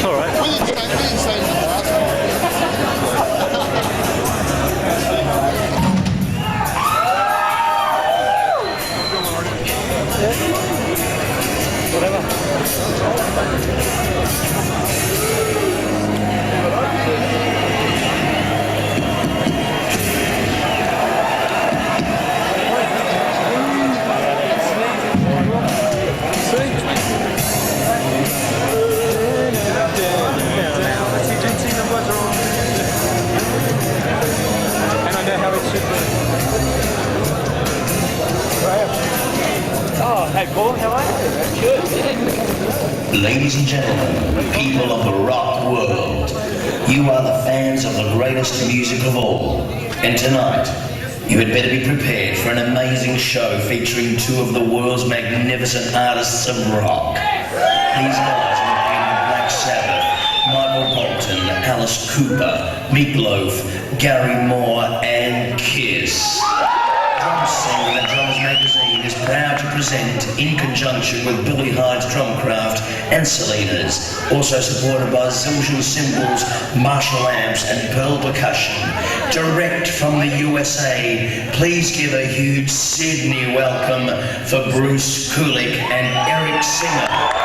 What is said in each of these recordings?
All right. Ladies and gentlemen, people of the rock world, you are the fans of the greatest music of all. And tonight, you had better be prepared for an amazing show featuring two of the world's magnificent artists of rock. These guys include Black Sabbath, Michael Bolton, Alice Cooper, Meatloaf, Gary Moore, and Kiss. Drum Scene, the Drums Magazine, is proud to present, in conjunction with Billy Hyde's Drumcraft and Seliners, also supported by Zildjian Cymbals, Marshall Amps, and Pearl Percussion. Direct from the USA, please give a huge Sydney welcome for Bruce Kulick and Eric Singer.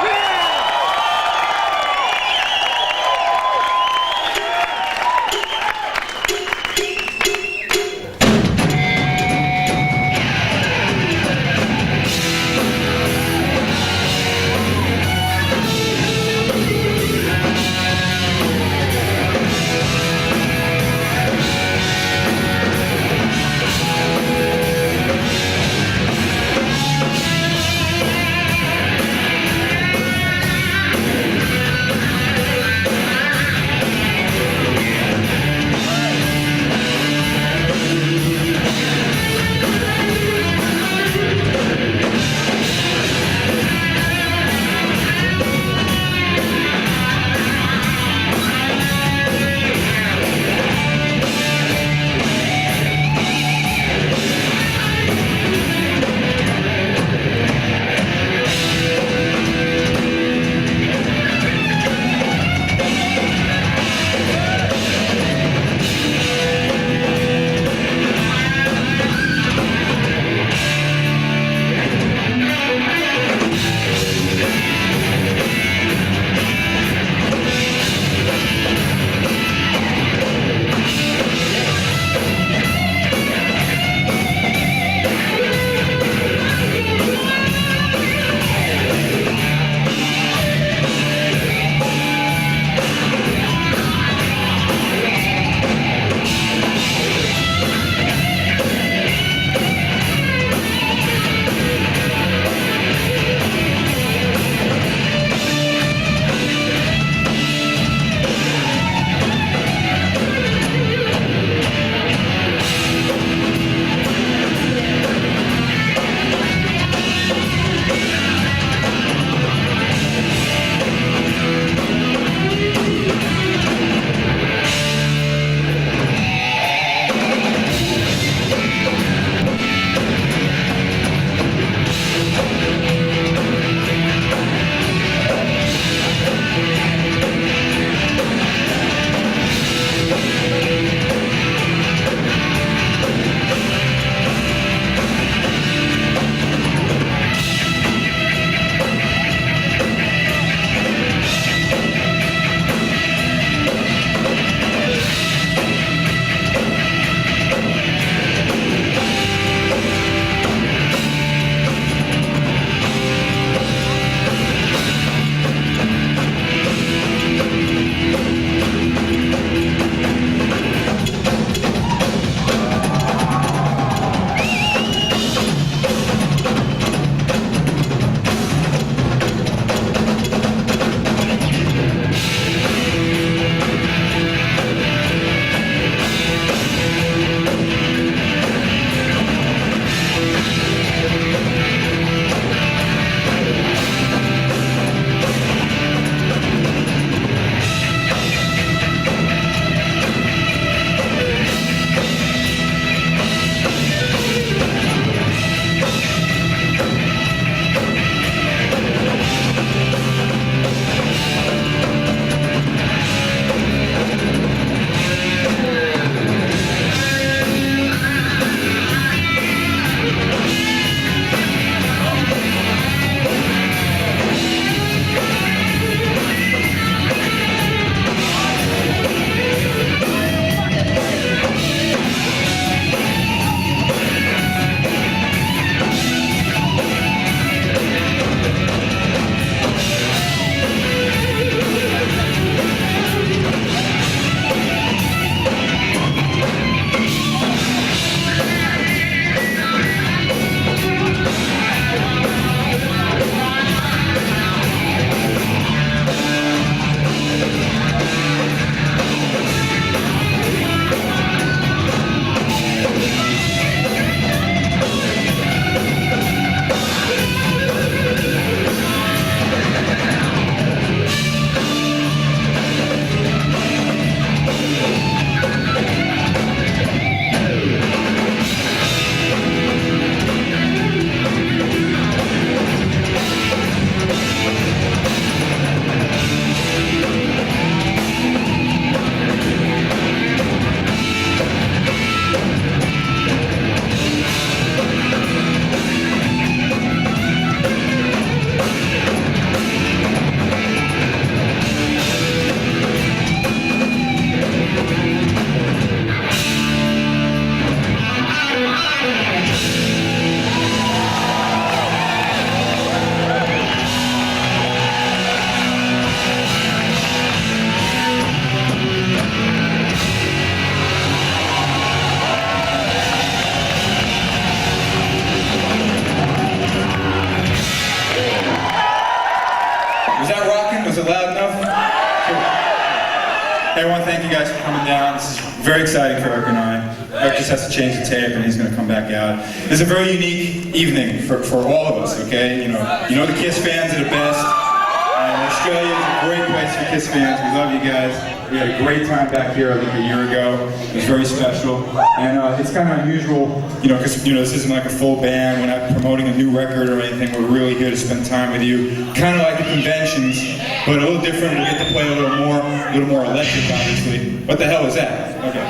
I want to thank you guys for coming down. This is very exciting for Eric and I. Eric just has to change the tape and he's going to come back out. It's a very unique evening for all of us, okay? You know the KISS fans are the best. Australia is a great place for KISS fans. We love you guys. We had a great time back here, I think, a year ago. It was very special. And it's kind of unusual, because, this isn't like a full band. We're not promoting a new record or anything. We're really here to spend time with you. Kind of like the conventions, but a little different. We get to play a little more electric, obviously. What the hell is that? Okay.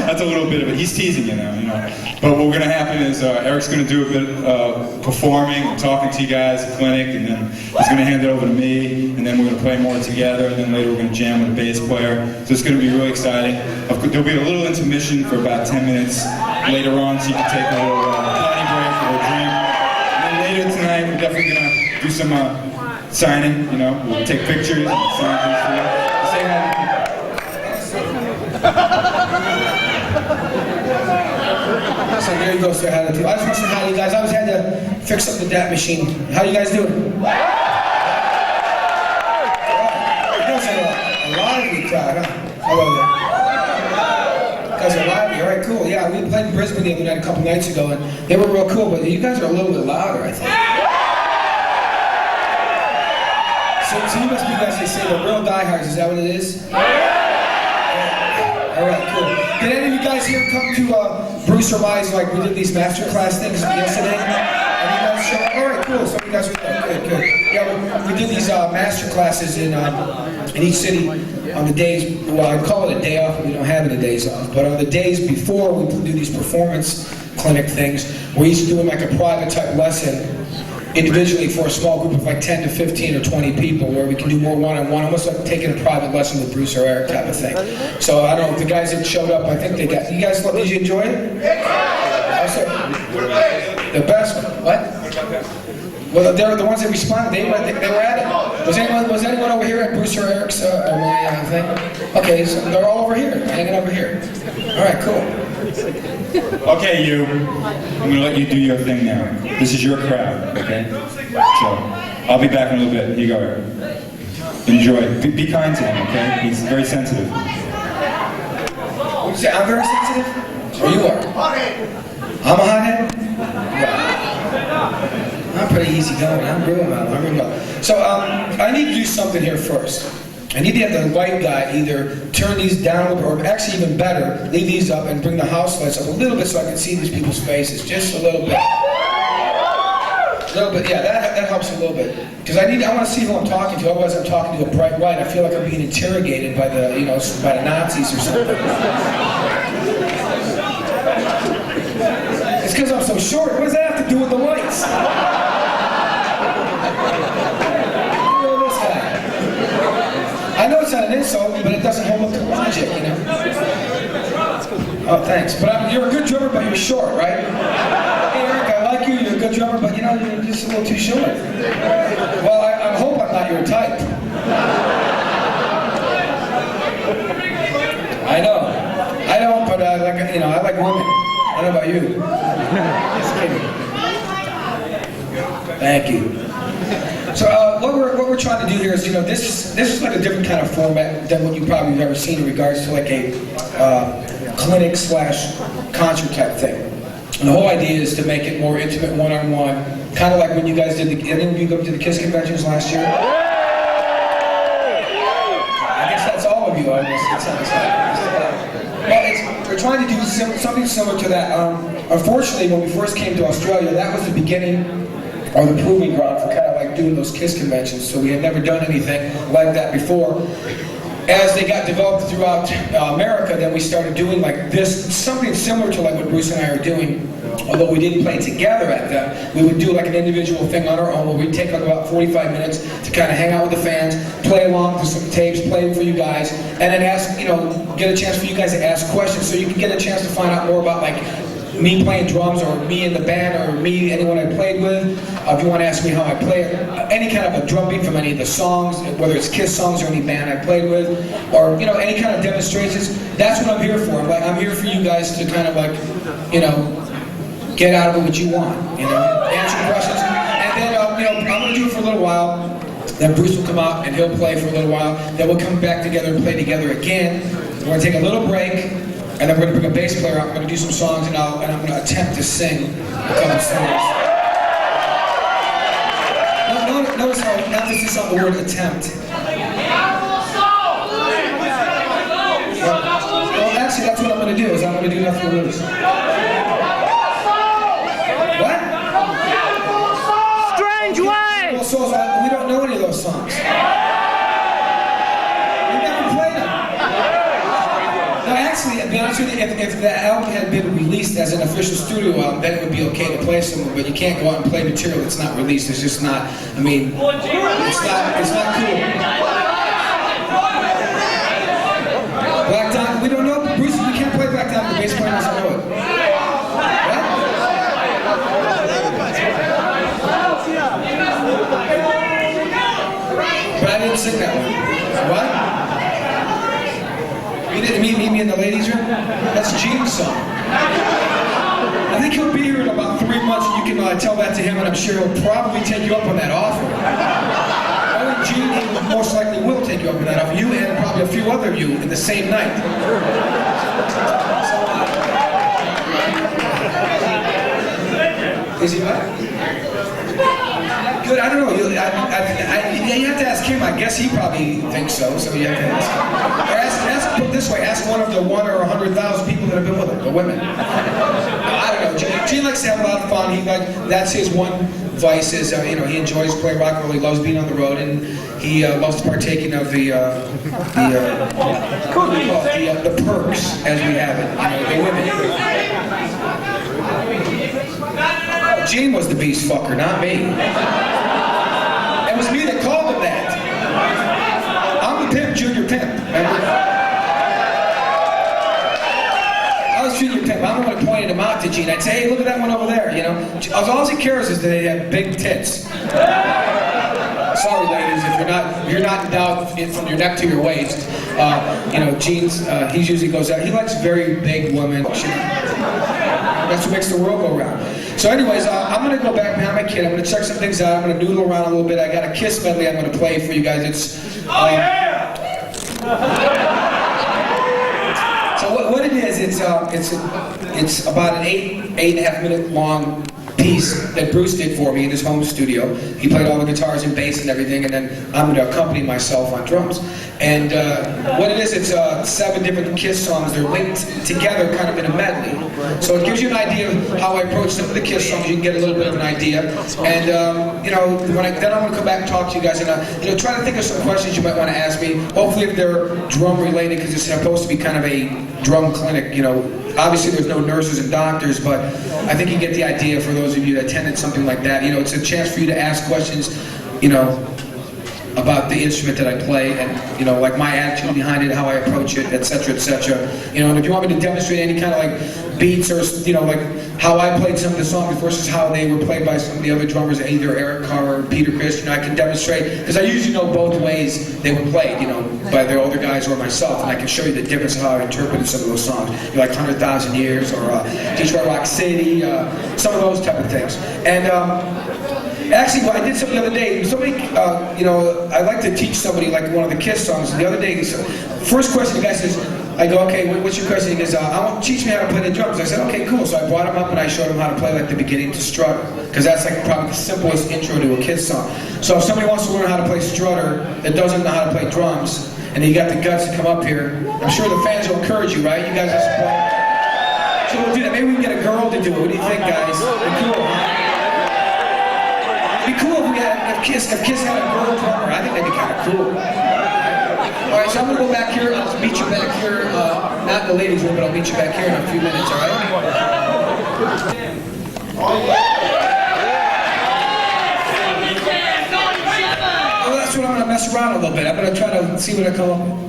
That's a little bit of it. He's teasing you now, But what's going to happen is Eric's going to do a bit of performing and talking to you guys at Clinic, and then he's going to hand it over to me, and then we're going to play more together, and then later we're going to jam with a bass player. So it's going to be really exciting. There'll be a little intermission for about 10 minutes later on, so you can take a little potty break or a drink. And then later tonight, we're definitely going to do some signing. We'll take pictures and sign things for you. Say hi. So there you go, say hi to you. I just want to say hi to you guys. I was had to fix up the DAT machine. How you guys doing? A lively crowd, huh? Hello there. You guys are lively, alright, cool. Yeah, we played in Brisbane the other night a couple nights ago, and they were real cool, but you guys are a little bit louder, I think. So you must be guys, they say the real diehards, is that what it is? Alright, cool. Did any of you guys here come to Bruce or Wise, like we did these masterclass things yesterday? And you guys showed up? Alright, cool. So you guys were there. Good. Yeah, we did these master classes in each city on the days, well, I'd call it a day off, but we don't have any days off. But on the days before, we do these performance clinic things, we're each doing like a private type lesson individually for a small group of like 10 to 15 or 20 people, where we can do more one-on-one, almost like taking a private lesson with Bruce or Eric type of thing. So I don't know, the guys that showed up, I think they got, you guys, did you enjoy it? The best, what? Well, they're the ones that responded, they were at it. Was anyone over here at Bruce or Eric's my thing? Okay, so they're all over here, hanging over here. All right, cool. Okay, you. I'm going to let you do your thing now. This is your crowd, okay? So, I'll be back in a little bit. Here you go, Eric. Enjoy. Be kind to him, okay? He's very sensitive. You say I'm very sensitive? Or you are? I'm a hothead? Yeah. I'm pretty easy going. I'm real well. So, I need to do something here first. I need to have the light guy either turn these down or actually even better, leave these up and bring the house lights up a little bit so I can see these people's faces, just a little bit. A little bit, yeah, that helps a little bit. Because I want to see who I'm talking to, otherwise I'm talking to a bright light. I feel like I'm being interrogated by the, by the Nazis or something. It's because I'm so short. What does that have to do with the lights? I know it's not an insult, but it doesn't hold up to logic, Oh, thanks. But you're a good drummer, but you're short, right? Hey, Eric, I like you. You're a good drummer, but you're just a little too short. Well, I hope I'm not your type. I know. I don't, but I like women. I don't know about you. Just kidding. Thank you. So what we're trying to do here is, this is like a different kind of format than what you probably have ever seen in regards to like a clinic/concert type thing. And the whole idea is to make it more intimate, one-on-one, kind of like when you guys did any of you go to the KISS conventions last year? I guess that's all of you. I guess well, we're trying to do something similar to that. Unfortunately, when we first came to Australia, that was the beginning or the proving ground for kind of like doing those KISS conventions. So we had never done anything like that before. As they got developed throughout America, then we started doing like this, something similar to like what Bruce and I are doing. Although we didn't play together at that, we would do like an individual thing on our own where we'd take like about 45 minutes to kind of hang out with the fans, play along to some tapes, play them for you guys, and then ask, get a chance for you guys to ask questions so you can get a chance to find out more about like me playing drums, or me in the band, or me, anyone I played with. If you want to ask me how I play it, any kind of a drum beat from any of the songs, whether it's KISS songs or any band I played with, or any kind of demonstrations, that's what I'm here for. I'm here for you guys to kind of like, get out of it what you want, answer questions, and then I'm going to do it for a little while. Then Bruce will come out and he'll play for a little while. Then we'll come back together and play together again. We're going to take a little break, and then we're going to bring a bass player out. We're going to do some songs, and I'm going to attempt to sing a couple songs. Notice how emphasis on the word attempt. Well, actually, that's what I'm going to do. Is I'm going to do nothing to lose. What? Strange way. Well, so we don't know any of those songs. We never played them. No, actually, to be honest with you, if the album had been released as an official studio album, then it would be okay to play some. But you can't go out and play material that's not released. It's just not. I mean, it's not cool. Black Diamond, we don't know. Bruce, we can't play Black Diamond. The bass player doesn't know it. But I didn't sing that one. What? You didn't meet me in the ladies' room? That's Gene's song. I think he'll be here in about 3 months, and you can tell that to him, and I'm sure he'll probably take you up on that offer. Only Gene most likely will take you up on that offer. You and probably a few other of you in the same night. Is he what? Good, I don't know. You have to ask him. I guess he probably thinks so. So you have to ask him. Or put it this way: ask one of the 1 or 100,000 people that have been with him, the women. I don't know. Gene likes to have a lot of fun. That's his one vice. Is he enjoys playing rock and roll. He loves being on the road, and he loves partaking of the perks as we have it. The women. Gene was the beast fucker, not me. It was me that called him that. I'm the pimp, Junior Pimp. Remember? I was Junior Pimp. I'm the one that pointed him out to Gene. I'd say, hey, look at that one over there. All he cares is that they have big tits. Sorry, ladies, if you're not in doubt from your neck to your waist. Gene's he usually goes out. He likes very big women. That's what makes the world go round. So anyways, I'm going to go back behind my kid. I'm going to check some things out. I'm going to noodle around a little bit. I got a Kiss medley I'm going to play for you guys. It's so what it is, it's about an 8.5 minute long piece that Bruce did for me in his home studio. He played all the guitars and bass and everything, and then I'm going to accompany myself on drums. And what it is, it's 7 different Kiss songs. They're linked together kind of in a medley. So it gives you an idea of how I approach some of the Kiss songs. You can get a little bit of an idea. And, then I'm going to come back and talk to you guys and, try to think of some questions you might want to ask me. Hopefully if they're drum related, because it's supposed to be kind of a drum clinic, Obviously there's no nurses and doctors, but I think you get the idea for those of you that attended something like that. It's a chance for you to ask questions, about the instrument that I play and, like my attitude behind it, how I approach it, etc., etc. And if you want me to demonstrate any kind of like beats or, like how I played some of the songs versus how they were played by some of the other drummers, either Eric Carr or Peter Chris, I can demonstrate, because I usually know both ways they were played, by the older guys or myself, and I can show you the difference of how I interpreted some of those songs. Like 100,000 Years or Detroit Rock City, some of those type of things. And actually, I did something the other day. Somebody, I like to teach somebody like one of the Kiss songs. The other day, first question the guy says, I go, okay, what's your question? He goes, teach me how to play the drums. I said, okay, cool. So I brought him up and I showed him how to play like the beginning to Strutter, because that's like probably the simplest intro to a Kiss song. So if somebody wants to learn how to play Strutter that doesn't know how to play drums, and you got the guts to come up here, I'm sure the fans will encourage you, right? You guys are support. So we'll do that. Maybe we can get a girl to do it. What do you think, guys? It'd be cool, huh? It'd be cool if Kiss had a girl drummer. I think that'd be kind of cool. All right, so I'm gonna go back here. I'll meet you back here. Not in the ladies' room, but I'll meet you back here in a few minutes. All right? Well, that's what I'm gonna mess around a little bit. I'm gonna try to see what I come up with.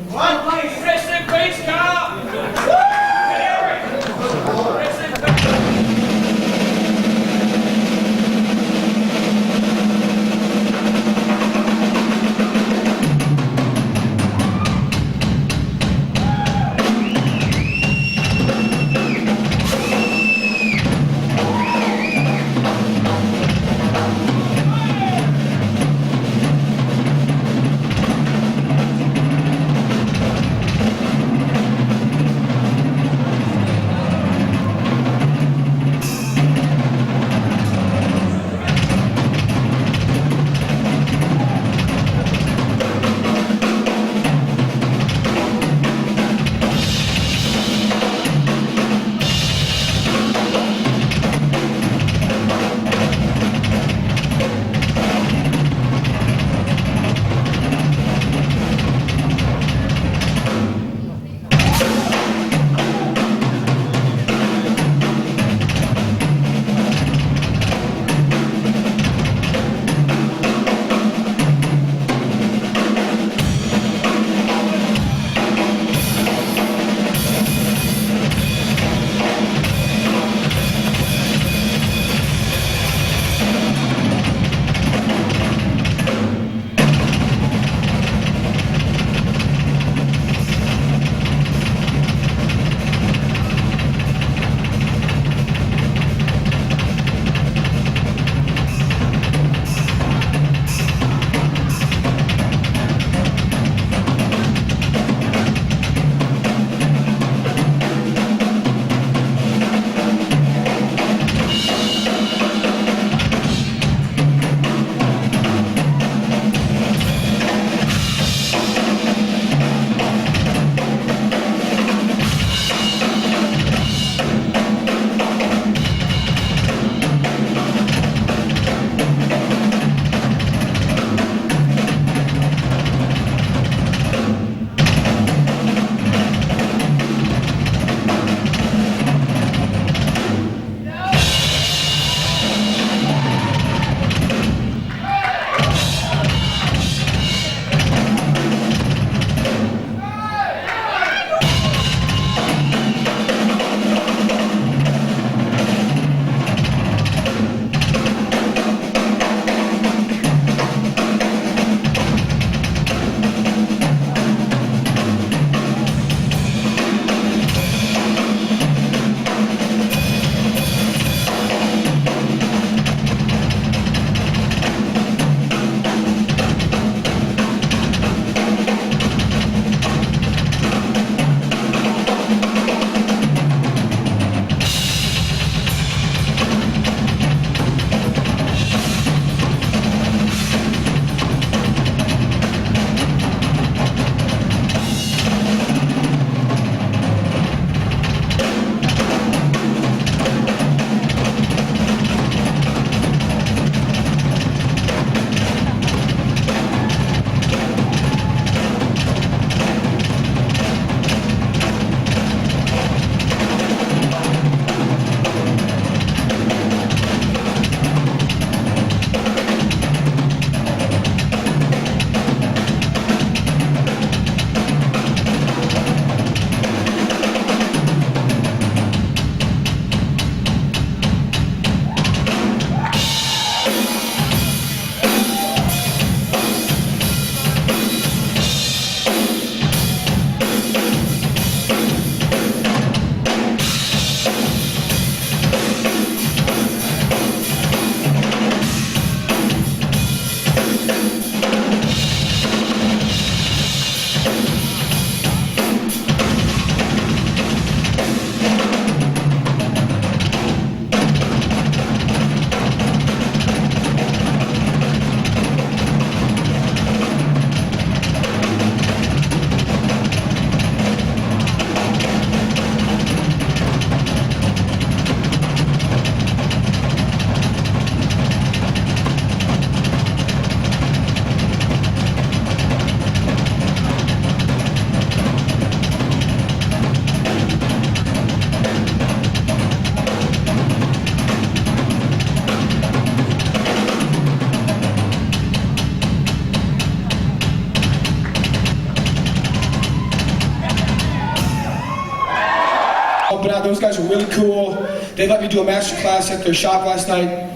They let me do a master class at their shop last night.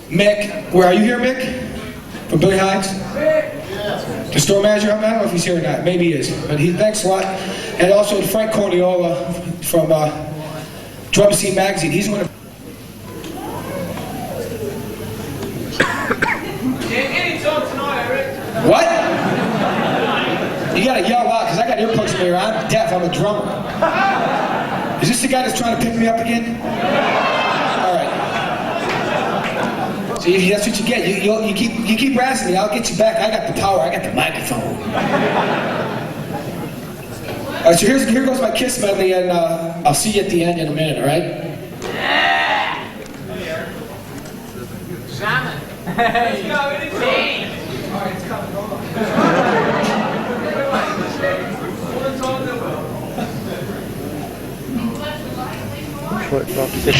Mick, where are you here, Mick? From Billy Hines? The store manager, I don't know if he's here or not. Maybe he is. But thanks a lot. And also Frank Corniola from Drum Scene Magazine. He's one of... What? You gotta yell out, because I got earplugs in my ear. I'm deaf, I'm a drummer. Is this the guy that's trying to pick me up again? Alright. See, that's what you get. You keep razzing me, I'll get you back. I got the power, I got the microphone. Alright, so here goes my Kiss medley, and I'll see you at the end in a minute, alright? Shaman. Let's go, it's me. Alright, it's coming, hold on. Short drop 6.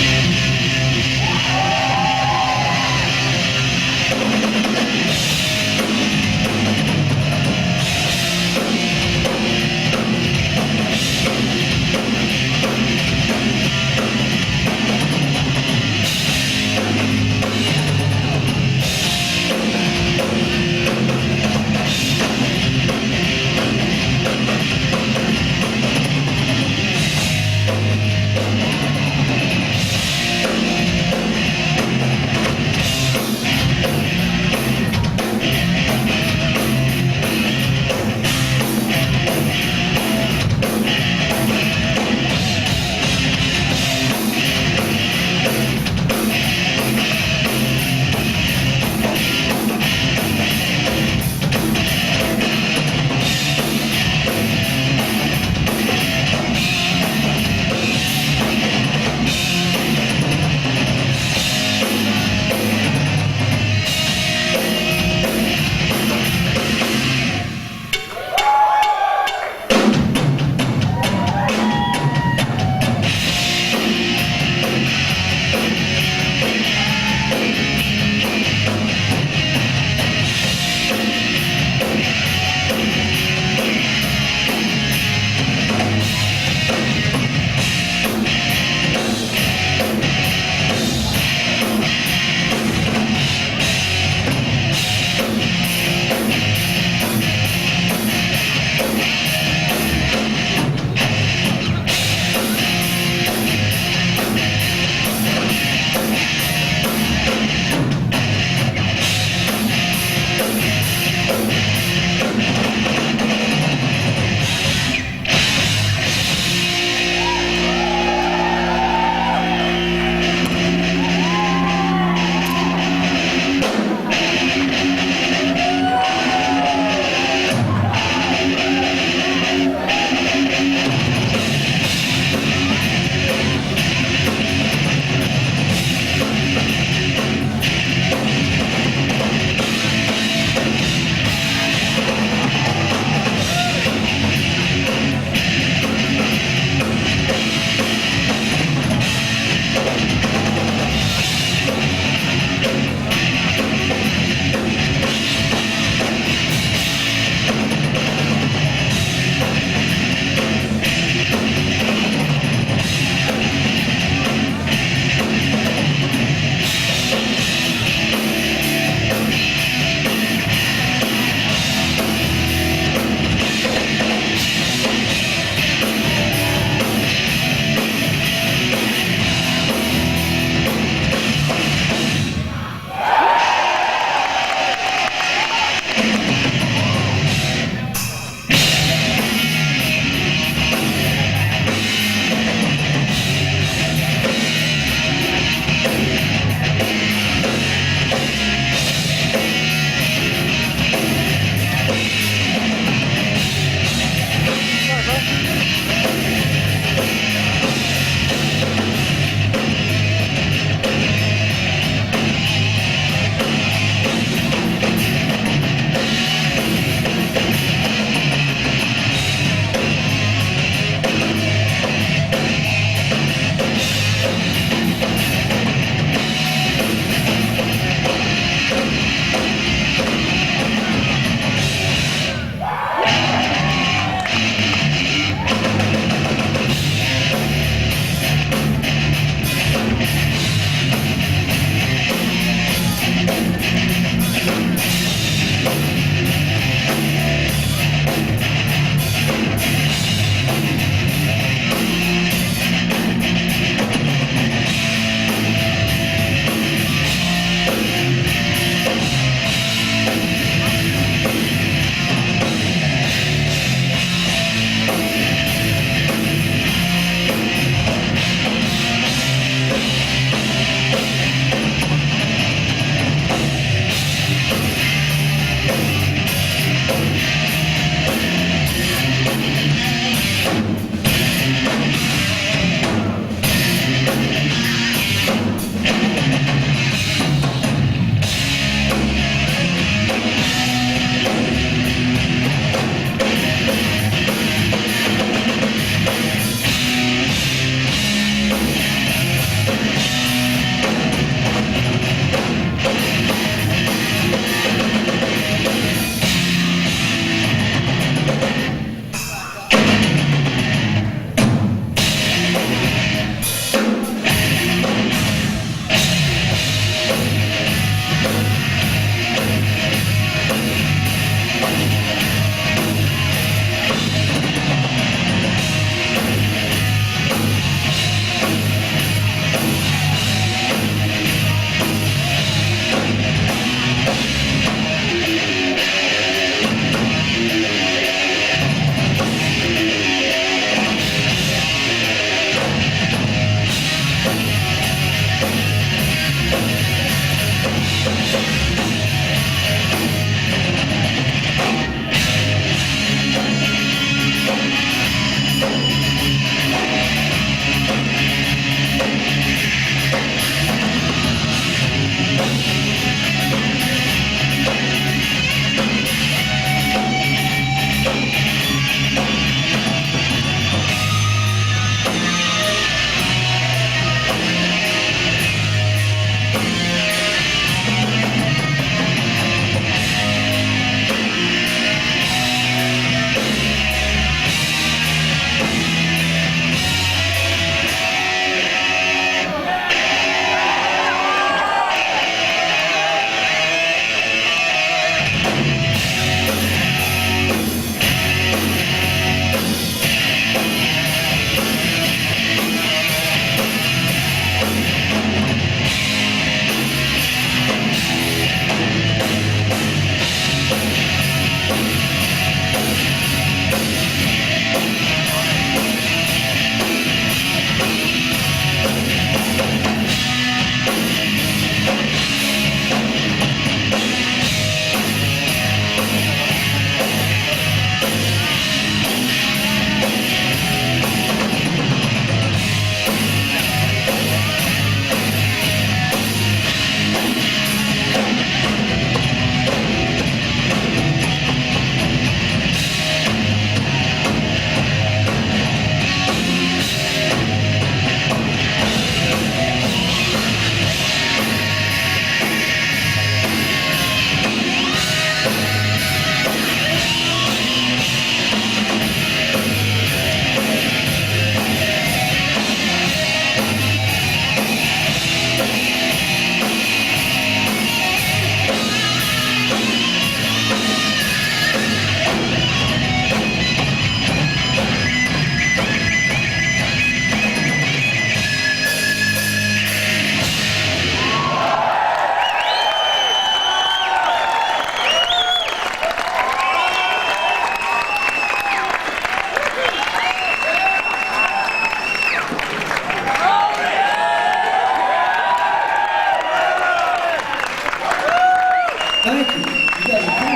Thank you. You guys are cool.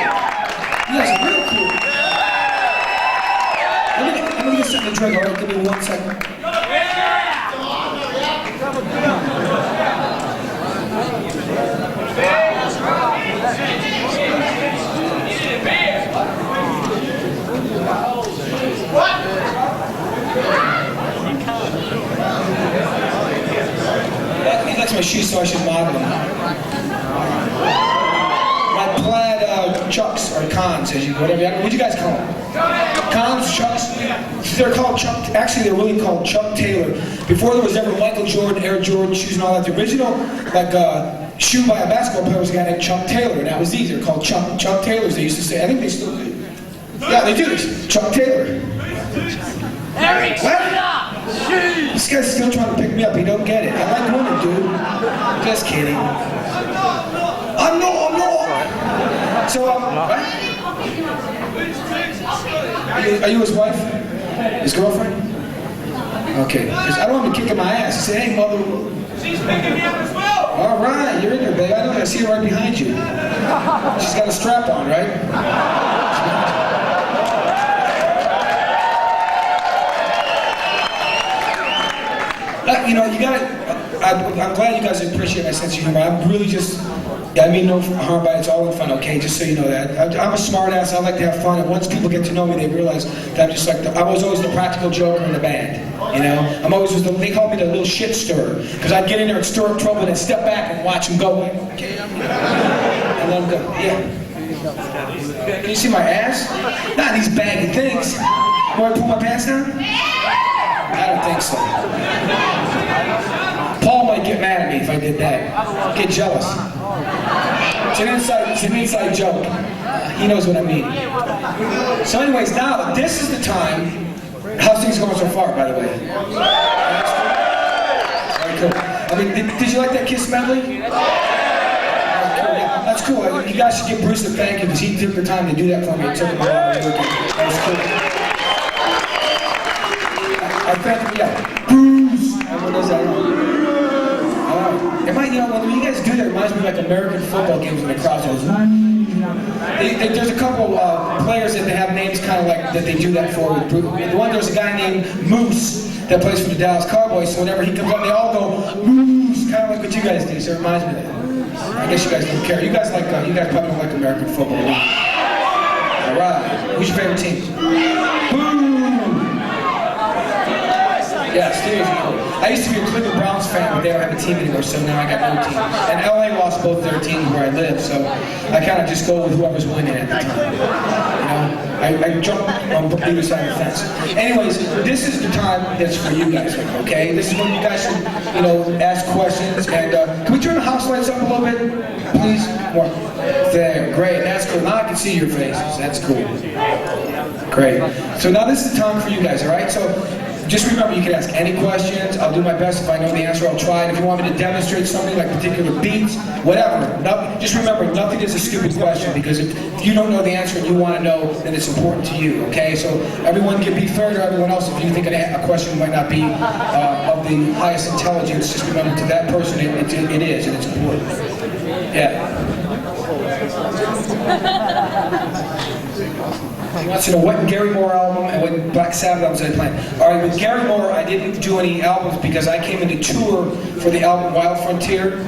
You guys are real cool. Let me get something to drink. All right, give me 1 second. He likes my shoes, so I should model them. My plaid chucks, or cons, as you whatever. What'd you guys call them? Cons, chucks. They're called Chuck. Actually, they're really called Chuck Taylor. Before there was ever Michael Jordan, Air Jordan shoes, and all that, the original shoe by a basketball player was a guy named Chuck Taylor, and that was these. They're called Chuck Taylors. They used to say. I think they still do. Yeah, they do. Chuck Taylor. Eric, What? shut up! Shoes! This guy's still trying to pick me up. He don't get it. I like women, dude. Just kidding. I'm not. So, what? Are you his wife? His girlfriend? Okay. 'Cause I don't want him kicking my ass. He said, hey, mother. She's picking me up as well! All right, you're in there, babe. I know. I see her right behind you. She's got a strap on, right? You know, you gotta. I'm glad you guys appreciate my sense of humor. I'm really just. I mean no harm by it. It's all in fun, okay? Just so you know that. I'm a smart ass. I like to have fun. And once people get to know me, they realize that I'm just like. I was always the practical joker in the band. You know, I'm always they call me the little shit stirrer because I'd get in there and stir up trouble and then step back and watch them go. Okay, and let them go. Yeah. Can you see my ass? Not these baggy things. You want to pull my pants down? I don't think so. Paul might get mad at me if I did that. Get jealous. It's an inside joke. He knows what I mean. So anyways, now this is the time. How's things going so far, by the way? Very cool. I mean, did you like that Kiss medley? That's cool. You guys should give Bruce a thank you because he took the time to do that for me. It took him a while to do it. That was cool. I thank you, yeah. Bruce! Everyone knows that. It might, you know, when you guys do that, it reminds me of like American football games when the crowd goes, there's a couple players that they have names kind of like that they do that for. There's a guy named Moose that plays for the Dallas Cowboys, so whenever he comes up, they all go, Moose! Kind of like what you guys do, so it reminds me of that. I guess you guys don't care. You guys probably don't like American football. Alright. Who's your favorite team? Boom! Yeah, seriously. I used to be a Cleveland Browns fan, but they don't have a team anymore, so now I got no team. And LA lost both their teams where I live, so I kind of just go with whoever's winning at the time. You know, I jump on either side of the fence. Anyways, this is the time that's for you guys, okay? This is when you guys should, you know, ask questions. And can we turn the house lights up a little bit, please? More. There, great. That's cool. Now I can see your faces. That's cool. Great. So now this is the time for you guys, all right? So. Just remember, you can ask any questions. I'll do my best. If I know the answer, I'll try it. If you want me to demonstrate something like particular beats, whatever. Just remember, nothing is a stupid question because if you don't know the answer and you want to know, then it's important to you, okay? So everyone can be fair to everyone else. If you think a question might not be of the highest intelligence, just remember to that person it is, and it's important. Yeah. He wants to know what Gary Moore album and what Black Sabbath albums I playing. All right, with Gary Moore, I didn't do any albums because I came into tour for the album Wild Frontier.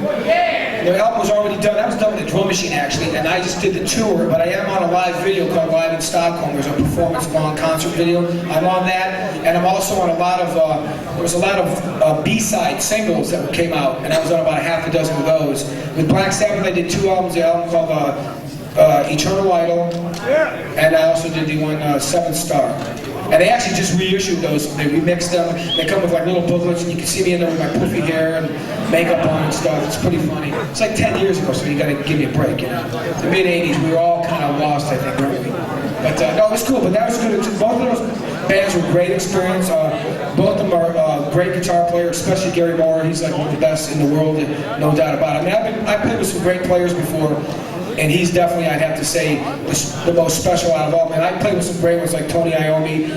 The album was already done. That was done with a drum machine, actually, and I just did the tour, but I am on a live video called Live in Stockholm. There's a performance-long concert video. I'm on that, and I'm also on a lot of, there was a lot of B-side singles that came out, and I was on about a half a dozen of those. With Black Sabbath, I did two albums, the album called Eternal Idol, and I also did the one Seventh Star. And they actually just reissued those. They remixed them. They come with like little booklets, and you can see me in there with my poofy hair and makeup on and stuff. It's pretty funny. It's like 10 years ago, so you gotta give me a break, you know. The mid-'80s, we were all kind of lost, I think, weren't we? But no, it was cool. But that was good. Both of those bands were great experience. Both of them are great guitar players, especially Gary Moore. He's like one of the best in the world, no doubt about it. I mean, I played with some great players before. And he's definitely, I'd have to say, the most special out of all. And I played with some great ones like Tony Iommi,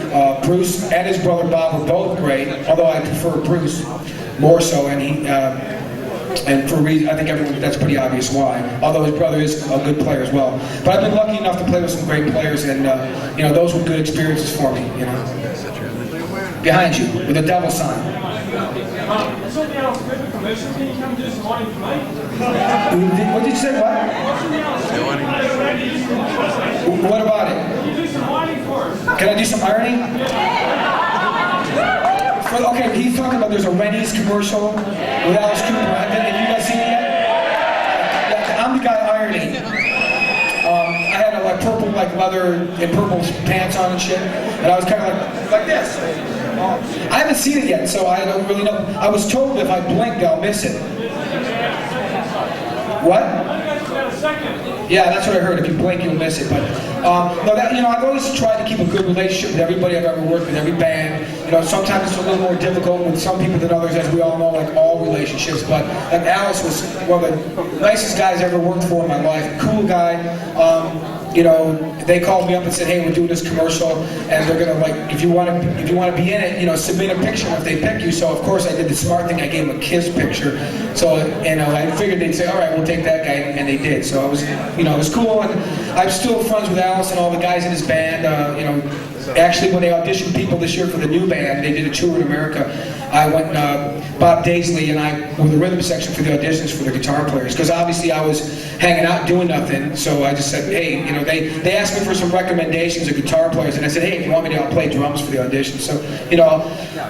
Bruce, and his brother Bob were both great. Although I prefer Bruce more so. And And for a reason, I think everyone, that's pretty obvious why. Although his brother is a good player as well. But I've been lucky enough to play with some great players, and you know, those were good experiences for me. You know, behind you with a devil sign. Something else, maybe commercial. Can you come do some mining for me? What did you say? What? What about it? Can you do some mining for us? Can I do some ironing? Okay, he's talking about there's a Rennie's commercial with Alice Cooper. Have you guys seen it yet? Yeah, I'm the guy ironing. I had a like purple like leather and purple pants on and shit, and I was kind of like this. I haven't seen it yet, so I don't really know. I was told if I blink, I'll miss it. What? Yeah, that's what I heard. If you blink, you'll miss it. But no, that, you know, I've always tried to keep a good relationship with everybody I've ever worked with, every band. You know, sometimes it's a little more difficult with some people than others, as we all know, like all relationships. But like Alice was one of the nicest guys I ever worked for in my life. Cool guy. You know, they called me up and said, "Hey, we're doing this commercial, and they're gonna like, if you want to be in it, you know, submit a picture if they pick you." So of course I did the smart thing. I gave them a Kiss picture. So you know, I figured they'd say, "All right, we'll take that guy," and they did. So I was, you know, it was cool, and I'm still friends with Alice and all the guys in his band. You know, actually when they auditioned people this year for the new band, they did a tour in America. I went, Bob Daisley and I were the rhythm section for the auditions for the guitar players, because obviously I was hanging out doing nothing, so I just said, hey, you know, they asked me for some recommendations of guitar players, and I said, hey, if you want me to, I'll play drums for the audition. So, you know,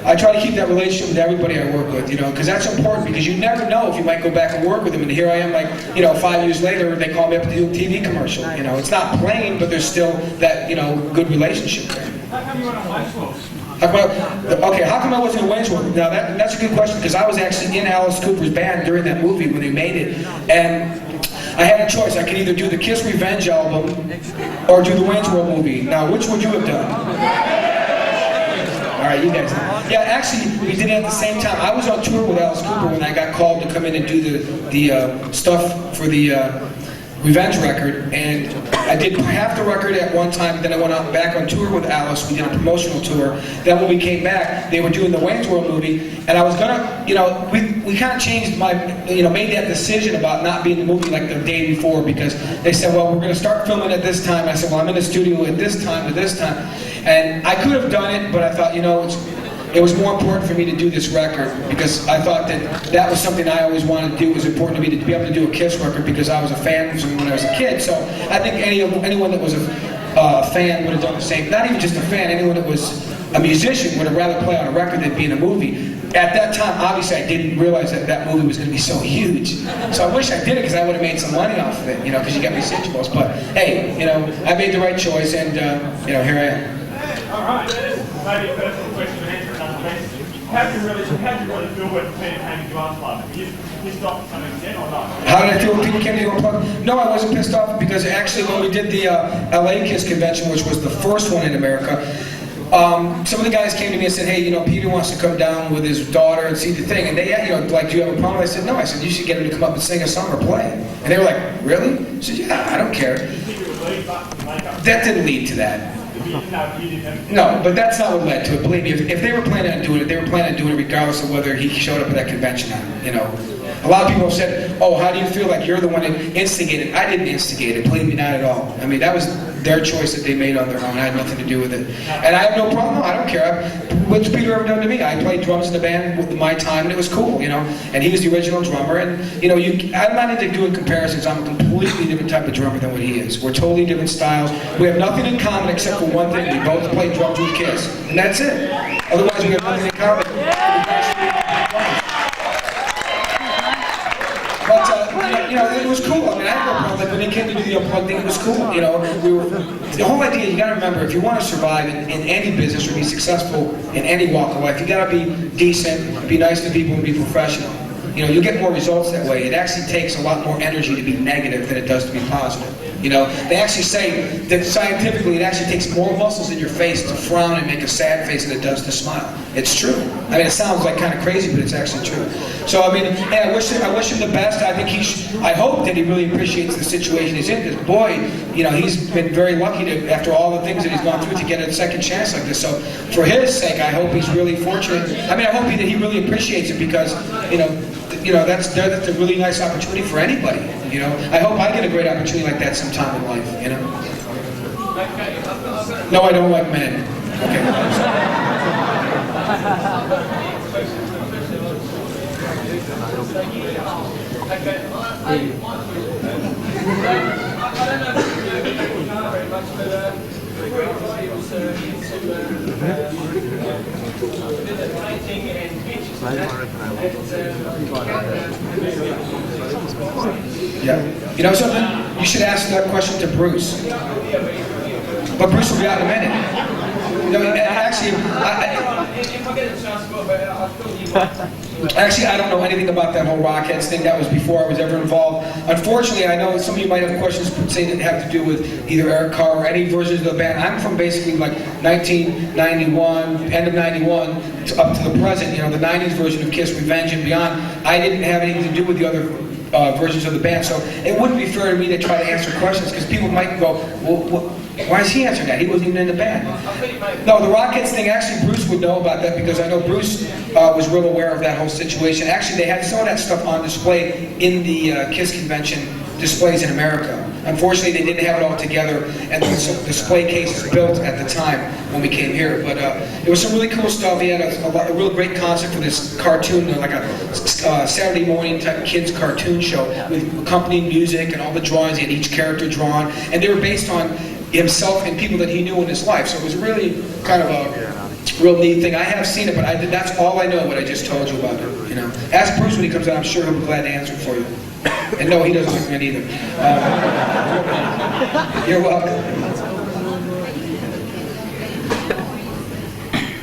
I try to keep that relationship with everybody I work with, you know, because that's important, because you never know if you might go back and work with them, and here I am, like, you know, 5 years later, they call me up to do a TV commercial, you know. It's not playing, but there's still that, you know, good relationship there. How come you went on Wayne's World? Okay, how come I wasn't in Wayne's World? Now that's a good question, because I was actually in Alice Cooper's band during that movie when they made it, and I had a choice. I could either do the Kiss Revenge album or do the Wayne's World movie. Now, which would you have done? All right, you guys. Yeah, actually, we did it at the same time. I was on tour with Alice Cooper when I got called to come in and do the stuff for the Revenge record, and I did half the record at one time, then I went out back on tour with Alice. We did a promotional tour. Then when we came back, they were doing the Wayne's World movie, and I was gonna, you know, we kind of changed my, you know, made that decision about not being in the movie like the day before, because they said, well, we're gonna start filming at this time. I said, well, I'm in the studio at this time to this time, and I could have done it, but I thought, you know, it was more important for me to do this record, because I thought that was something I always wanted to do. It was important to me to be able to do a Kiss record, because I was a fan from when I was a kid. So I think anyone that was a fan would have done the same. Not even just a fan, anyone that was a musician would have rather play on a record than be in a movie. At that time, obviously, I didn't realize that movie was going to be so huge. So I wish I did it, because I would have made some money off of it, you know, because you get residuals. But hey, you know, I made the right choice, and you know, here I am. All right. Maybe a personal question and answer another question. How did you really feel when people came to you Unplugged? You stopped to some extent or not? How did I feel when people came to you Unplugged? No, I wasn't pissed off, because actually when we did the LA Kiss convention, which was the first one in America, some of the guys came to me and said, hey, you know, Peter wants to come down with his daughter and see the thing. And they, you know, like, do you have a problem? I said, no. I said, you should get him to come up and sing a song or play. And they were like, really? I said, yeah, I don't care. That didn't lead to that. No, but that's not what led to it. Believe me, if they were planning on doing it, they were planning on doing it regardless of whether he showed up at that convention or not, you know. A lot of people have said, oh, how do you feel like you're the one that instigated? I didn't instigate it, believe me, not at all. I mean, that was their choice that they made on their own. I had nothing to do with it. And I have no problem, no, I don't care. What's Peter ever done to me? I played drums in the band with my time, and it was cool, you know. And he was the original drummer, and, you know, I'm not into doing comparisons. I'm a completely different type of drummer than what he is. We're totally different styles. We have nothing in common except for one thing. We both play drums with Kiss. And that's it. Otherwise, we have nothing in common. But, you know, it was cool. I mean, I had no problem. Like, when they came to do the Unplugged thing, it was cool. You know, the whole idea, you got to remember, if you want to survive in any business or be successful in any walk of life, you got to be decent, be nice to people, and be professional. You know, you'll get more results that way. It actually takes a lot more energy to be negative than it does to be positive. You know, they actually say that scientifically it actually takes more muscles in your face to frown and make a sad face than it does to smile. It's true. I mean, it sounds like kind of crazy, but it's actually true. So, I mean, hey, I wish him the best. I think I hope that he really appreciates the situation he's in, because boy, you know, he's been very lucky to, after all the things that he's gone through, to get a second chance like this. So, for his sake, I hope he's really fortunate. I mean, I hope that he really appreciates it, because, you know, that's a really nice opportunity for anybody. I hope I get a great opportunity like that sometime in life. No, I don't like men. Yeah. You know something? You should ask that question to Bruce. But Bruce will be out in a minute. Actually, I don't know anything about that whole Rockheads thing. That was before I was ever involved. Unfortunately, I know some of you might have questions say that have to do with either Eric Carr or any versions of the band. I'm from basically like 1991, end of 91, up to the present. The 90s version of Kiss, Revenge and beyond. I didn't have anything to do with the other versions of the band, so it wouldn't be fair to me to try to answer questions because people might go, well, why is he answering that? He wasn't even in the band. No, the Rockets thing, actually Bruce would know about that because I know Bruce was real aware of that whole situation. Actually, they had some of that stuff on display in the Kiss convention displays in America. Unfortunately, they didn't have it all together, and the display cases built at the time when we came here. But it was some really cool stuff. He had a real great concept for this cartoon, like a Saturday morning type kids cartoon show with accompanying music and all the drawings. He had each character drawn, and they were based on himself and people that he knew in his life. So it was really kind of a real neat thing. I have seen it, but that's all I know, what I just told you about it. Ask Bruce when he comes out. I'm sure he'll be glad to answer it for you. And no, he doesn't like men either. You're welcome.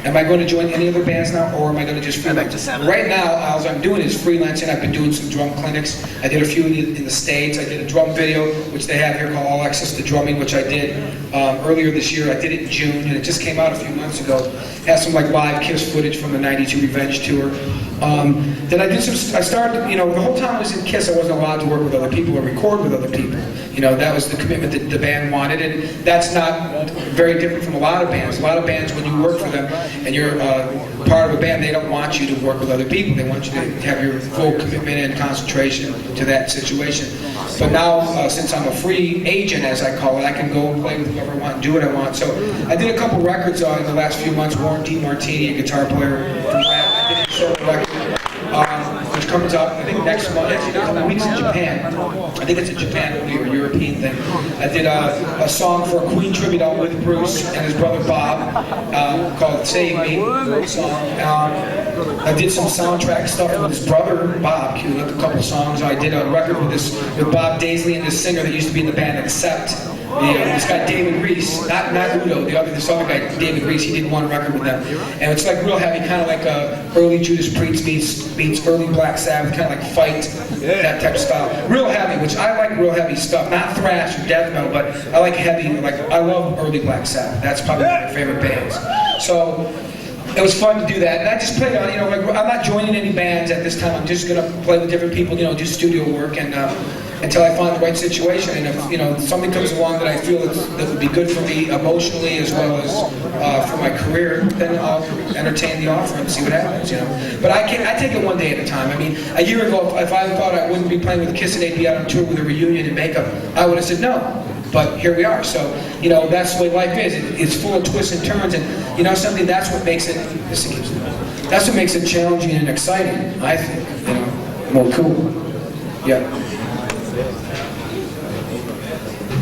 Am I going to join any other bands now, or am I going to just freelance? Right now, all I'm doing is freelancing. I've been doing some drum clinics. I did a few in the States. I did a drum video, which they have here called All Access to Drumming, which I did earlier this year. I did it in June, and it just came out a few months ago. It has some live Kiss footage from the '92 Revenge tour. Then I started, the whole time I was in Kiss, I wasn't allowed to work with other people or record with other people. That was the commitment that the band wanted, and that's not very different from a lot of bands. A lot of bands, when you work for them and you're part of a band, they don't want you to work with other people. They want you to have your full commitment and concentration to that situation. But now, since I'm a free agent, as I call it, I can go and play with whoever I want and do what I want. So I did a couple records in the last few months. Warren D. Martini, a guitar player from I did a solo record, which comes out, I think, next month. Actually, in a couple weeks in Japan. I think it's a Japan or European thing. I did a song for a Queen tribute out with Bruce and his brother Bob called Save Me, great song. I did some soundtrack stuff with his brother Bob, queued up a couple songs. I did a record with Bob Daisley and this singer that used to be in the band Accept. This guy David Reese, not Udo, this other guy David Reese, he did one record with them, and it's like real heavy, kind of like early Judas Priest meets early Black Sabbath, kind of like Fight, that type of style. Real heavy, which I like real heavy stuff, not thrash or death metal, but I like heavy. I love early Black Sabbath. That's probably one of my favorite bands. So it was fun to do that, and I just played on. I'm not joining any bands at this time. I'm just gonna play with different people, do studio work, and until I find the right situation. And if something comes along that I feel that would be good for me emotionally as well as for my career, then I'll entertain the offer and see what happens. But I take it one day at a time. I mean, a year ago, if I thought I wouldn't be playing with Kiss and they'd be out on tour with a reunion and makeup, I would have said no. But here we are. So that's the way life is. It's full of twists and turns, and something. That's what makes it. That's what makes it challenging and exciting. I think. More cool. Yeah.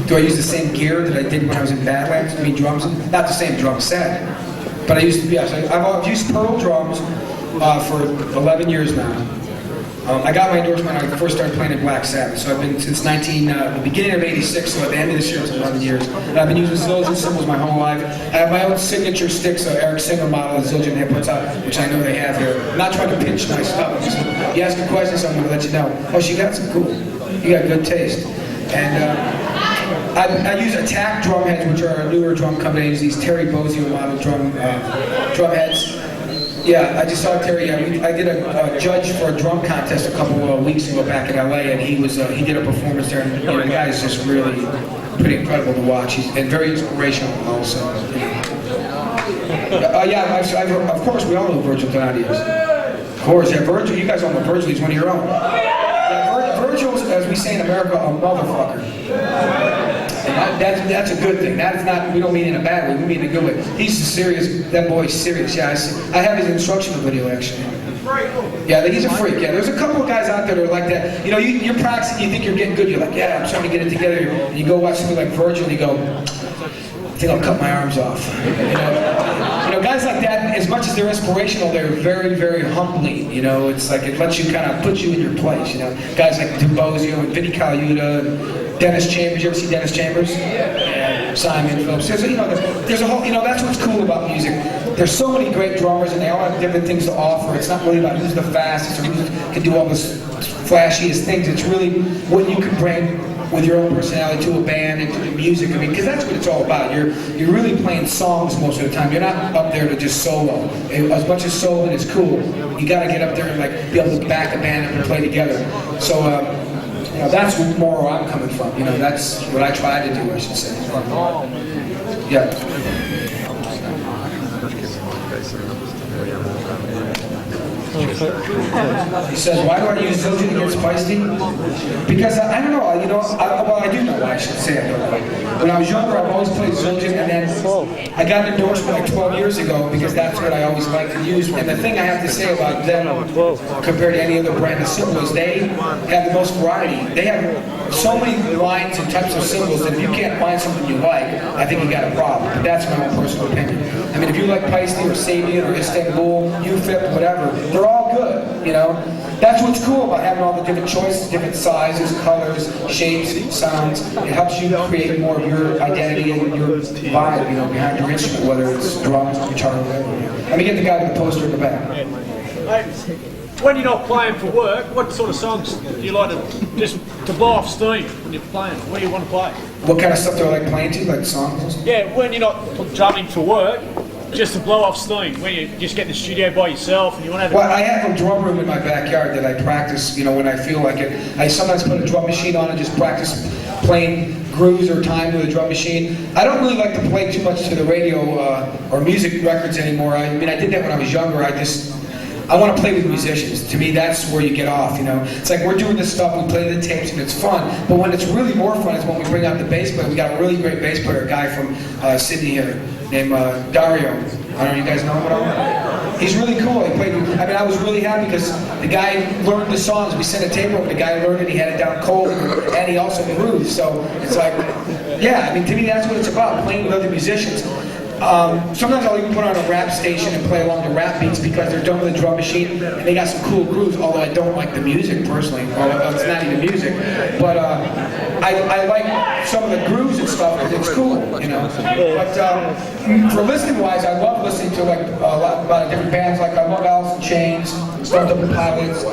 Do I use the same gear that I did when I was in Badlands? I mean, drums, not the same drum set, but I used to. Yes, I've used Pearl drums for 11 years now. I got my endorsement when I first started playing in Black Sabbath, so I've been since the beginning of '86. So at the end of this year, it's 11 years. And I've been using Zildjian cymbals my whole life. I have my own signature sticks, Eric Singer model that Zildjian Head puts out, which I know they have here. I'm not trying to pinch my stuff. You ask a question, so I'm going to let you know. Oh, she got some cool. You got good taste. And I use attack drum heads, which are a newer drum company. I use these Terry Bozzio model drum heads. Yeah, I just saw Terry. I did a judge for a drum contest a couple of weeks ago back in LA, and he did a performance there. And the guy is just really pretty incredible to watch. He's and very inspirational also. Yeah, of course we all know Virgil Donati is. Of course, yeah, Virgil, you guys all know Virgil, he's one of your own. Yeah, Virgil's, as we say in America, a motherfucker. And that's a good thing. That's not, we don't mean in a bad way, we mean in a good way. He's serious, that boy's serious, yeah. I have his instructional video, actually. Yeah, he's a freak, yeah. There's a couple of guys out there that are like that. You know, you're practicing, you think you're getting good, you're like, yeah, I'm trying to get it together. And you go watch something like Virgil, and you go, I think I'll cut my arms off. You know, guys like that, as much as they're inspirational, they're very, very humbling. You know, it's like it lets you kind of put you in your place. You know, guys like Dubozio and Vinnie Colaiuta and Dennis Chambers. You ever see Dennis Chambers? Yeah. Simon Phillips. There's a whole. You know, that's what's cool about music. There's so many great drummers, and they all have different things to offer. It's not really about who's the fastest or who can do all the flashiest things. It's really what you can bring with your own personality to a band and to the music. I mean, because that's what it's all about. You're really playing songs most of the time. You're not up there to just solo. As much as soloing is cool, you got to get up there and like be able to back a band up and play together. So you know, that's more where I'm coming from. You know, that's what I try to do, I should say. Yeah. He says, why do I use Zildjian against Feisty? Because I don't know, you know, well, I do know why I should say it. When I was younger, I've always played Zildjian, and then I got an endorsement like 12 years ago because that's what I always liked to use. And the thing I have to say about them compared to any other brand of cymbals, they have the most variety. They have so many lines and types of cymbals that if you can't find something you like, I think you got a problem. But that's my own personal opinion. I mean, if you like Feisty or Sabian or Istanbul, UFIP, whatever, they're all good, you know? That's what's cool about having all the different choices, different sizes, colors, shapes, sounds. It helps you create more of your identity and your vibe, you know, behind your instrument, whether it's drums, guitar, or whatever. Let me get the guy with the poster in the back. When you're not playing for work, what sort of songs do you like to just to blow off steam when you're playing? What do you want to play? What kind of stuff do I like playing to, like songs? Yeah, when you're not drumming for work, just to blow off steam, when you just get in the studio by yourself and you want to have Well, I have a drum room in my backyard that I practice, you know, when I feel like it. I sometimes put a drum machine on and just practice playing grooves or time with a drum machine. I don't really like to play too much to the radio or music records anymore. I mean, I did that when I was younger. I want to play with musicians. To me, that's where you get off, you know. It's like we're doing this stuff, we play the tapes, and it's fun. But when it's really more fun is when we bring out the bass player. We got a really great bass player, a guy from Sydney here, named Dario. I don't know, you guys know him at all? He's really cool. He played. I mean, I was really happy because the guy learned the songs. We sent a tape over. The guy learned it. He had it down cold, and he also grooved. So it's like, yeah. I mean, to me, that's what it's about: playing with other musicians. Sometimes I'll even put on a rap station and play along the rap beats because they're done with a drum machine and they got some cool grooves, although I don't like the music personally. Well, it's not even music. But I like some of the grooves and stuff because it's cool, you know. But for listening wise, I love listening to like a lot of different bands. Like I love Alice in Chains, Stumped Up the Pilots.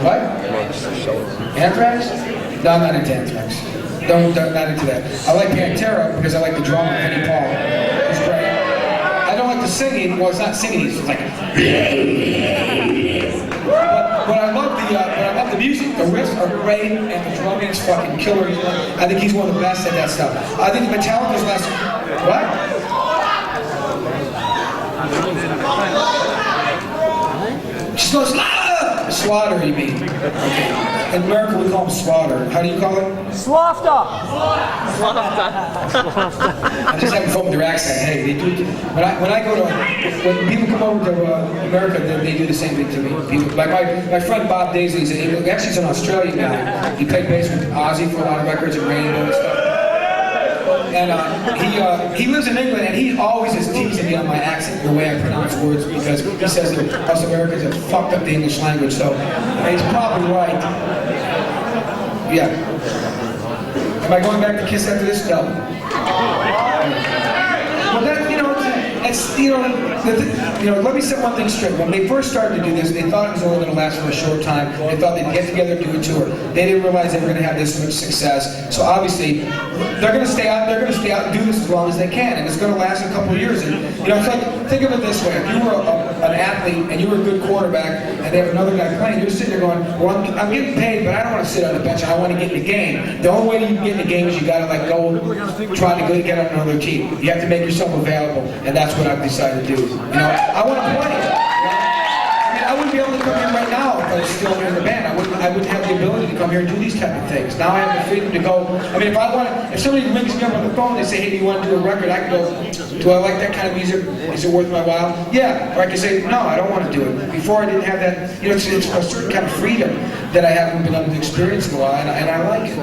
What? Anthrax? No, I'm not into Anthrax. Not into that. I like Pantera because I like the drummer, Vinnie Paul. He's great. I don't like the singing. Well, it's not singing. It's like. But I love the music. The riffs are great, and the drumming is fucking killer. I think he's one of the best at that stuff. I think Metallica's last. What? She goes slaughter. You mean? Okay. In America, we call them slaughter. How do you call it? Slaughter! I just having fun with their accent. Hey, they do. When when people come over to America, they do the same thing to me. People, like my friend Bob Daisley, actually he's in Australia now. He played bass with Ozzy for a lot of records and Rainbow and stuff. And he lives in England, and he always is teasing me on my accent, the way I pronounce words, because he says that us Americans have fucked up the English language. So he's probably right. Yeah. Am I going back to Kiss after this? No. Well, that, you know, let me set one thing straight. When they first started to do this, they thought it was only going to last for a short time. They thought they'd get together, do a tour. They didn't realize they were going to have this much success. So obviously, they're going to stay out. They're going to stay out and do this as long as they can, and it's going to last a couple of years. And you know, it's like, think of it this way: if you were an an athlete and you're a good quarterback and they have another guy playing, you're sitting there going, well, I'm getting paid, but I don't want to sit on the bench. I want to get in the game. The only way you can get in the game is you got to like go try to get on another team. You have to make yourself available, and that's what I've decided to do. You know, I want to play. I wouldn't be able to come here right now if I was still in the band. I wouldn't have the ability to come here and do these type of things. Now I have the freedom to go. I mean, if somebody rings me up on the phone and they say, hey, do you want to do a record? I can go, do I like that kind of music? Is it worth my while? Yeah. Or I can say, no, I don't want to do it. Before I didn't have that, you know, it's a certain kind of freedom that I haven't been able to experience in a while, and I like it.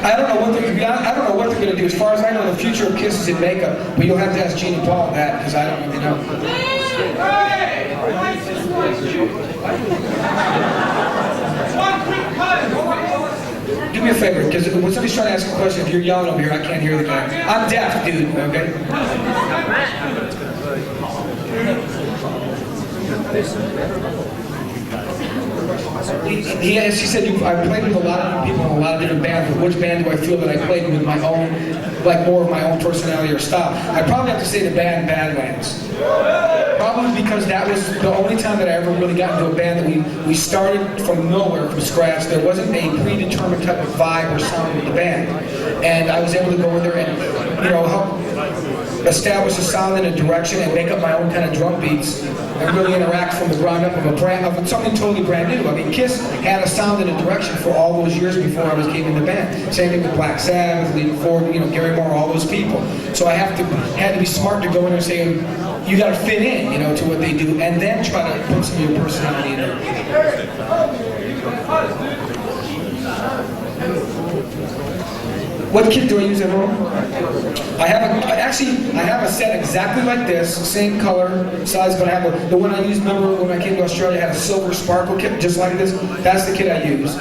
I don't know what they're going to do. As far as I know, the future of Kiss is in makeup, but you'll have to ask Gene and Paul that because I don't really know. Do me a favor, because when somebody's trying to ask a question, if you're yelling over here, I can't hear the guy. I'm deaf, dude, okay? She said, I played with a lot of people in a lot of different bands, but which band do I feel that I played with my own, like more of my own personality or style? I'd probably have to say the band Badlands. Probably because that was the only time that I ever really got into a band that we started from nowhere, from scratch. There wasn't a predetermined type of vibe or sound with the band. And I was able to go in there and, you know, help establish a sound and a direction and make up my own kind of drum beats and really interact from the ground up of something totally brand new. I mean, Kiss had a sound and a direction for all those years before I came in the band. Same thing with Black Sabbath, Lee Ford, you know, Gary Moore, all those people. So I had to be smart to go in there and say, you got to fit in, you know, to what they do, and then try to put some of your personality in there. What kit do I use at home? I have a set exactly like this, same color, size, but I have the one I used, remember when I came to Australia, I had a silver sparkle kit just like this. That's the kit I use.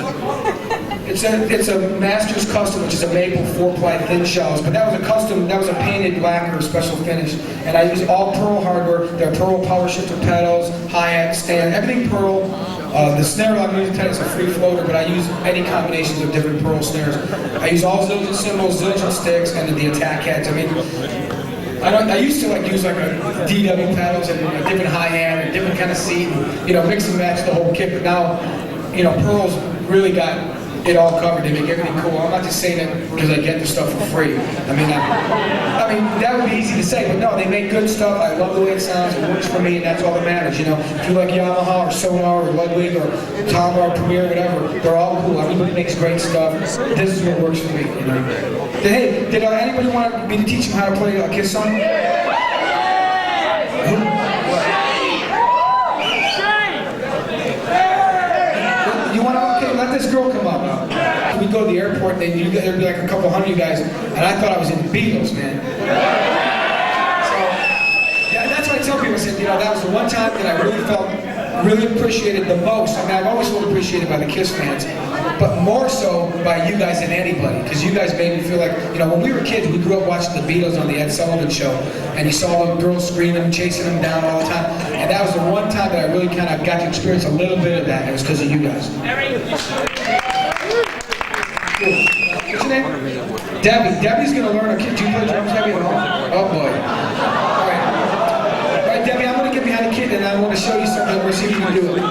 It's a Master's Custom, which is a maple 4-ply thin shells, but that was a custom, that was a painted lacquer special finish. And I use all Pearl hardware. They're Pearl power shifter pedals, hi-hat, stand, everything Pearl. The snare I'm using today is a free floater, but I use any combinations of different Pearl snares. I use all Zildjian cymbals, Zildjian sticks, and the attack heads. I mean, I used to use like a DW pedals and a different hi-hat and a different kind of seat, and, you know, mix and match the whole kit. But now, you know, Pearl's really got it all covered. They make everything cool. I'm not just saying it because I get the stuff for free. I mean, that would be easy to say, but no, they make good stuff. I love the way it sounds. It works for me, and that's all that matters. You know, if you like Yamaha or Sonar or Ludwig or Tama or Premier, whatever, they're all cool. Everybody makes great stuff. This is what works for me. You know? Hey, did anybody want me to teach them how to play a Kiss song? You want to? Okay, let this girl come up. We'd go to the airport, and there'd be like a couple hundred of you guys, and I thought I was in the Beatles, man. So, yeah, that's what I tell people. I said, you know, that was the one time that I really appreciated the most. I mean, I've always felt appreciated by the Kiss fans, but more so by you guys than anybody, because you guys made me feel like, you know, when we were kids, we grew up watching the Beatles on the Ed Sullivan Show, and you saw them girls screaming, chasing them down all the time, and that was the one time that I really kind of got to experience a little bit of that, and it was because of you guys. What's your name? Debbie. Debbie's going to learn a kid. Do you play drums, Debbie, at all? Oh, boy. All right, Debbie, I'm going to get behind the kid, and I want to show you something. We'll see if you can do it.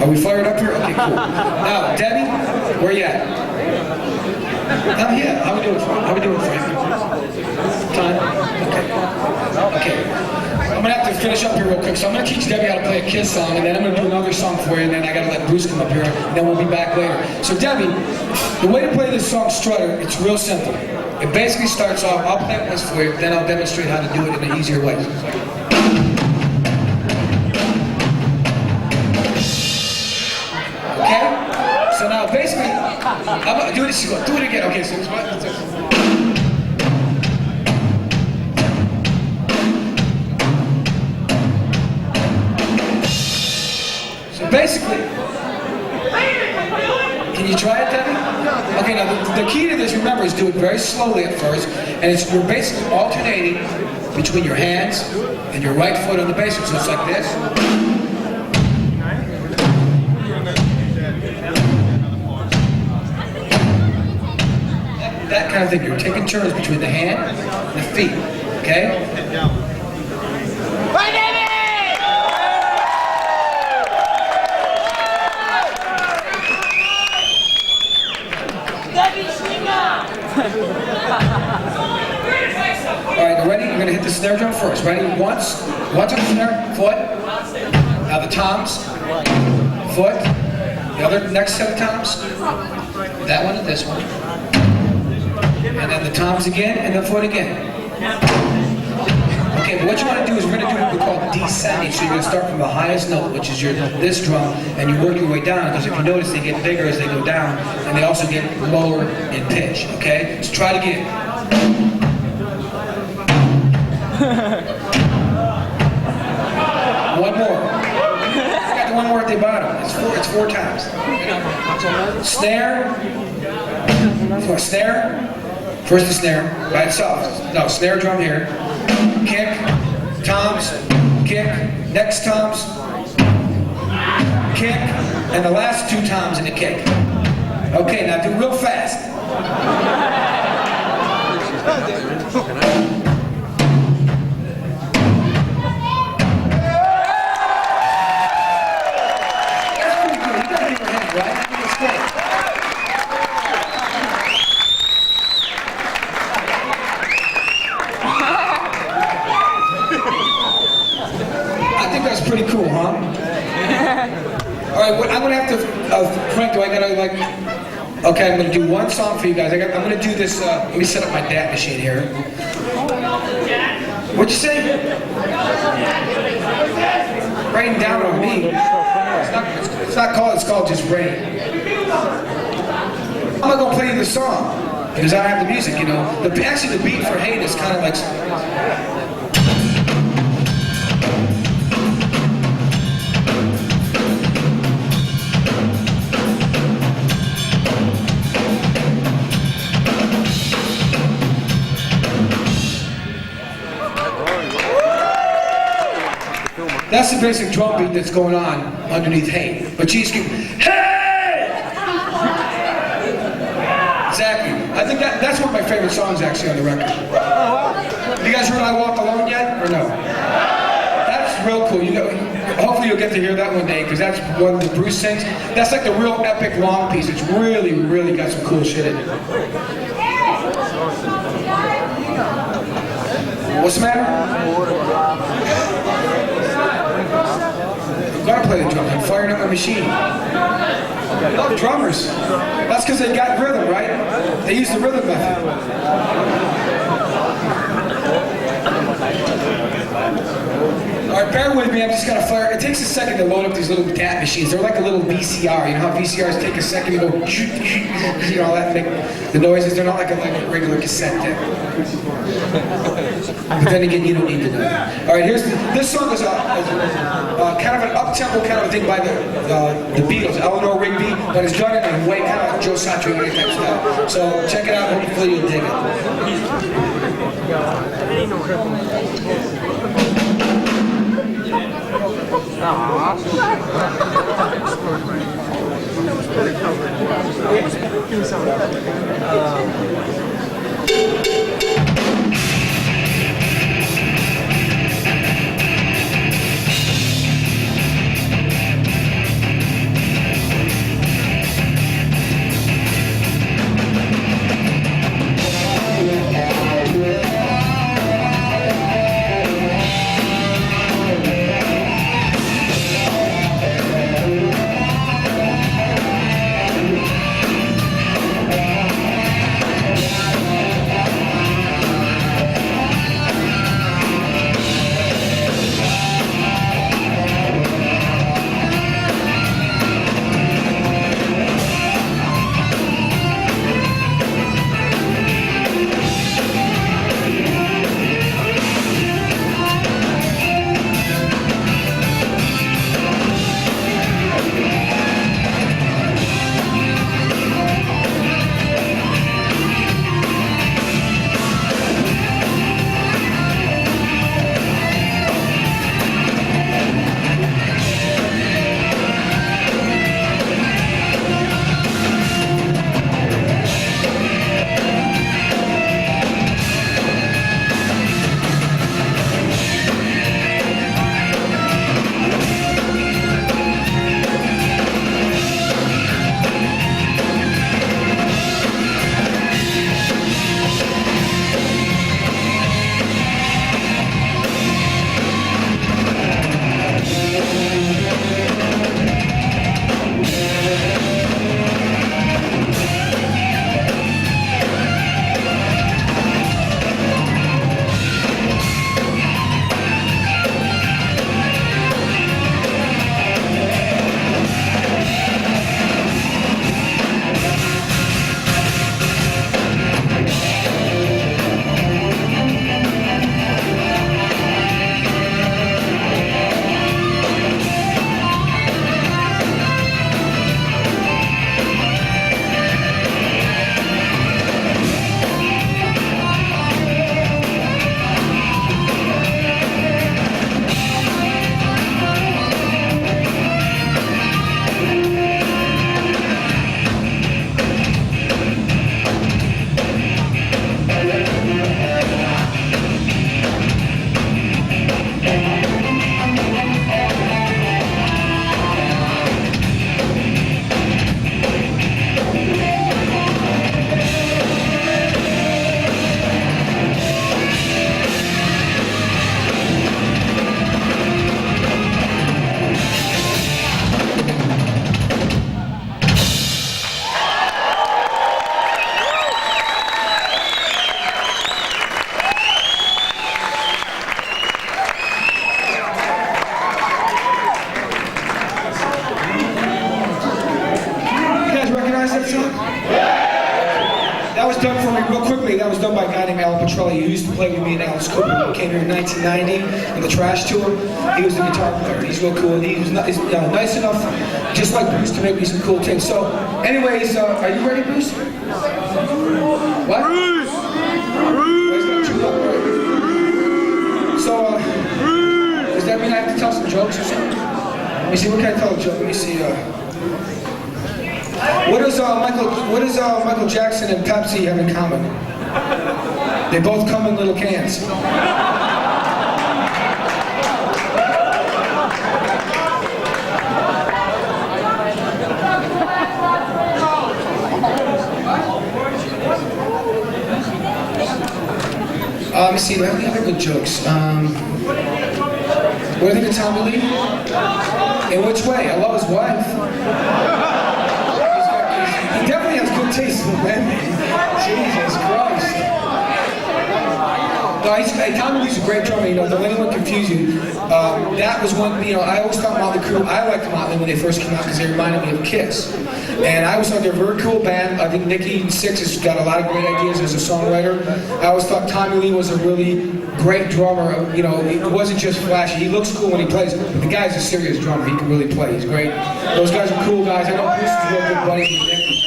Are we fired up here? Okay, cool. Now, Debbie, where you at? I'm here. How we doing, Frank? Time? Okay. I'm gonna have to finish up here real quick. So I'm gonna teach Debbie how to play a Kiss song, and then I'm gonna do another song for you, and then I gotta let Bruce come up here, and then we'll be back later. So Debbie, the way to play this song, Strutter, it's real simple. It basically starts off, I'll play it once for you, then I'll demonstrate how to do it in an easier way. So now, basically, I'm gonna do it again. Okay, so it's what? So basically, Can you try it, Debbie? Okay, now the key to this, remember, is do it very slowly at first, and you're basically alternating between your hands and your right foot on the basics. So it's like this. That kind of thing. You're taking turns between the hand and the feet. Okay? Alright, now ready? You're going to hit the snare drum first. Ready? Once on the snare, foot. Now the toms, foot. The other next set of toms. That one and this one. And then the toms again, and the foot again. Okay, but what you want to do is we're going to do what we call descending. So you're going to start from the highest note, which is this drum, and you work your way down, because if you notice, they get bigger as they go down, and they also get lower in pitch, okay? So try it again. One more. I got the one more at the bottom. It's four times. Snare. So snare. First the snare by itself. No, snare drum here. Kick. Toms. Kick. Next toms. Kick. And the last two toms in the kick. Okay, now do real fast. Pretty cool, huh? Alright, I'm gonna have to, Frank, do I gotta okay, I'm gonna do one song for you guys. I'm gonna do this, let me set up my DAT machine here. What'd you say? Rain down on me. It's not called, it's called just rain. I'm not gonna play you the song, because I don't have the music, you know. Actually, the beat for Hate is kind of like... That's the basic drum beat that's going on underneath Hate. But she's screaming, hey! Exactly. I think that's one of my favorite songs actually on the record. Have you guys heard I Walk Alone yet, or no? That's real cool. Hopefully you'll get to hear that one day, because that's one that Bruce sings. That's like the real epic long piece. It's really, really got some cool shit in it. What's the matter? I'm gonna play the drum. I'm firing up my machine. Oh, drummers. That's because they got rhythm, right? They use the rhythm method. Alright, bear with me, I'm just gonna fire. It takes a second to load up these little DAT machines. They're like a little VCR. You know how VCRs take a second to go, you know, all that, make the noises. They're not like a regular cassette deck. But then again, you don't need to know that. Alright, this song is kind of an up-tempo kind of thing by the Beatles, Eleanor Rigby, but it's done in a way kind of like Joe Satriani type style. So check it out, hopefully you'll dig it. done for me real quickly. That was done by a guy named Alan Petrelli. He used to play with me and Alice Cooper when we came here in 1990 on the Trash Tour. He was the guitar player. He's real cool. And he was nice enough, just like Bruce, to make me some cool things. So, anyways, are you ready, Bruce? What? Bruce! So, does that mean I have to tell some jokes or something? Let me see, what can I tell a joke? Let me see, what does Michael Jackson and Pepsi have in common? They both come in little cans. Let me see, do I have any other good jokes? What do you think of Tommy Lee? In which way? I love his wife. He definitely has good taste in women. Jesus Christ. No, Tommy Lee's a great drummer, don't let anyone confuse you. That was one, I always thought Motley Crue, I liked Motley when they first came out because they reminded me of Kiss. And I always thought they're a very cool band. I think Nikki Sixx has got a lot of great ideas as a songwriter. I always thought Tommy Lee was a really great drummer. He wasn't just flashy. He looks cool when he plays, but the guy's a serious drummer. He can really play. He's great. Those guys are cool guys. I know Bruce is real good buddies with Nikki.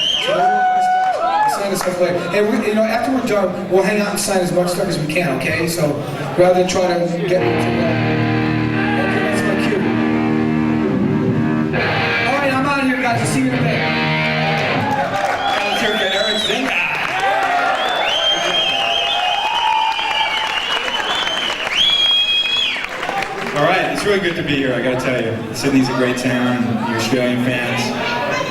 Sign us up later. Hey, after we're done, we'll hang out and sign as much stuff as we can, okay? So, rather than try to get into okay, that's my cue. All right, I'm out of here, guys. I'll see you in a bit. Let's hear it for Eric Zinga. All right, it's really good to be here, I gotta tell you. Sydney's a great town, the Australian fans.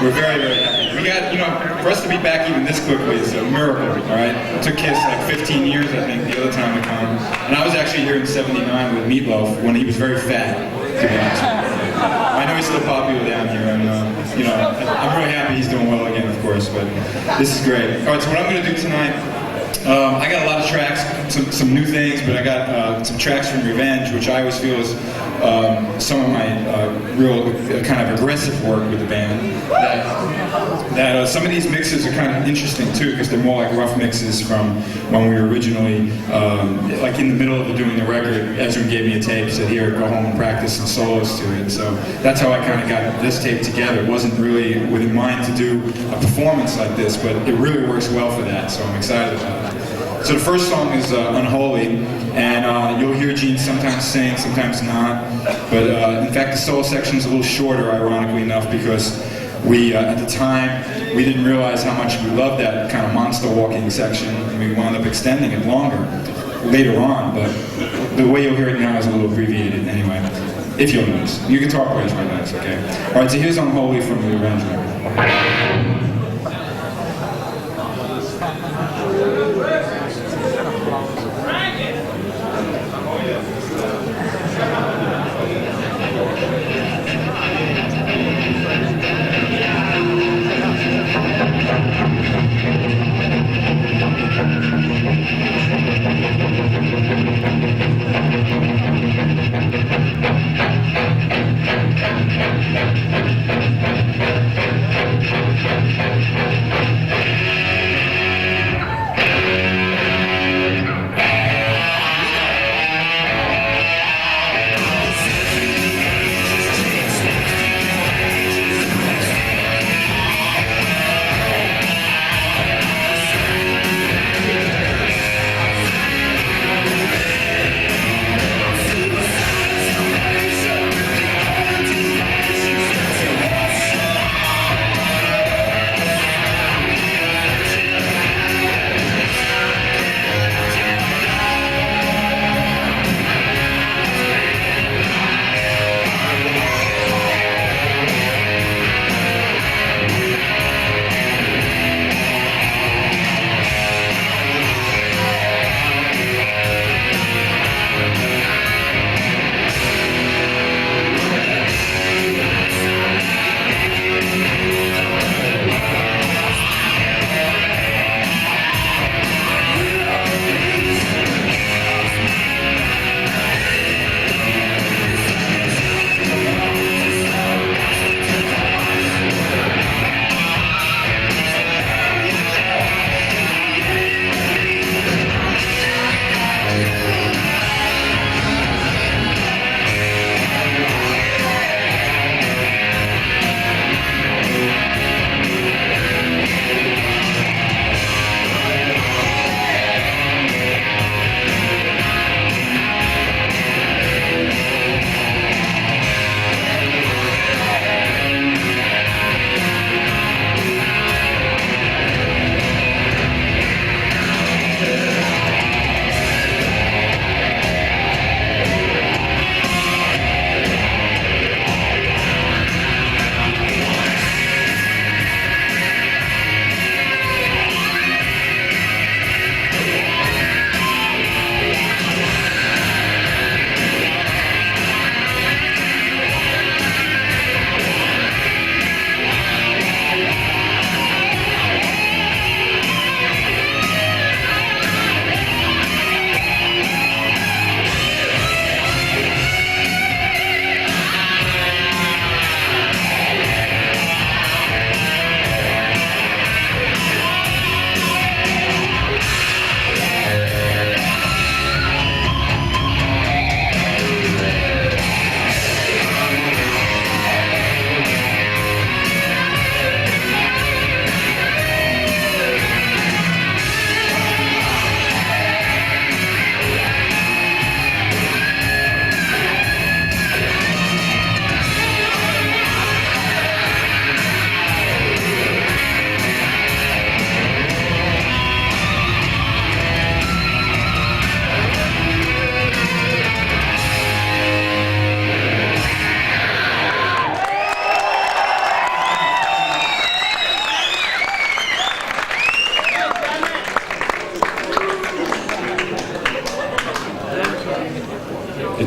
We're very, very happy. We got, for us to be back even this quickly is a miracle, all right? It took Kiss like 15 years, I think, the other time to come. And I was actually here in '79 with Meatloaf when he was very fat, to be honest with you. I know he's still popular down here, and I'm really happy he's doing well again, of course, but this is great. All right, so what I'm gonna do tonight, I got a lot of tracks, some new things, but I got some tracks from Revenge, which I always feel is some of my real kind of aggressive work with the band. That some of these mixes are kind of interesting too, because they're more like rough mixes from when we were originally, like in the middle of doing the record, Ezra gave me a tape, said, here, go home and practice some solos to it. So that's how I kind of got this tape together. It wasn't really within mind to do a performance like this, but it really works well for that, so I'm excited about it. So the first song is Unholy, and you'll hear Gene sometimes sing, sometimes not. But in fact, the solo section is a little shorter, ironically enough, because we, at the time, we didn't realize how much we loved that kind of monster walking section, and we wound up extending it longer later on. But the way you'll hear it now is a little abbreviated anyway, if you'll notice. Your guitar player's right next, okay? All right, so here's Unholy from the Revenge record.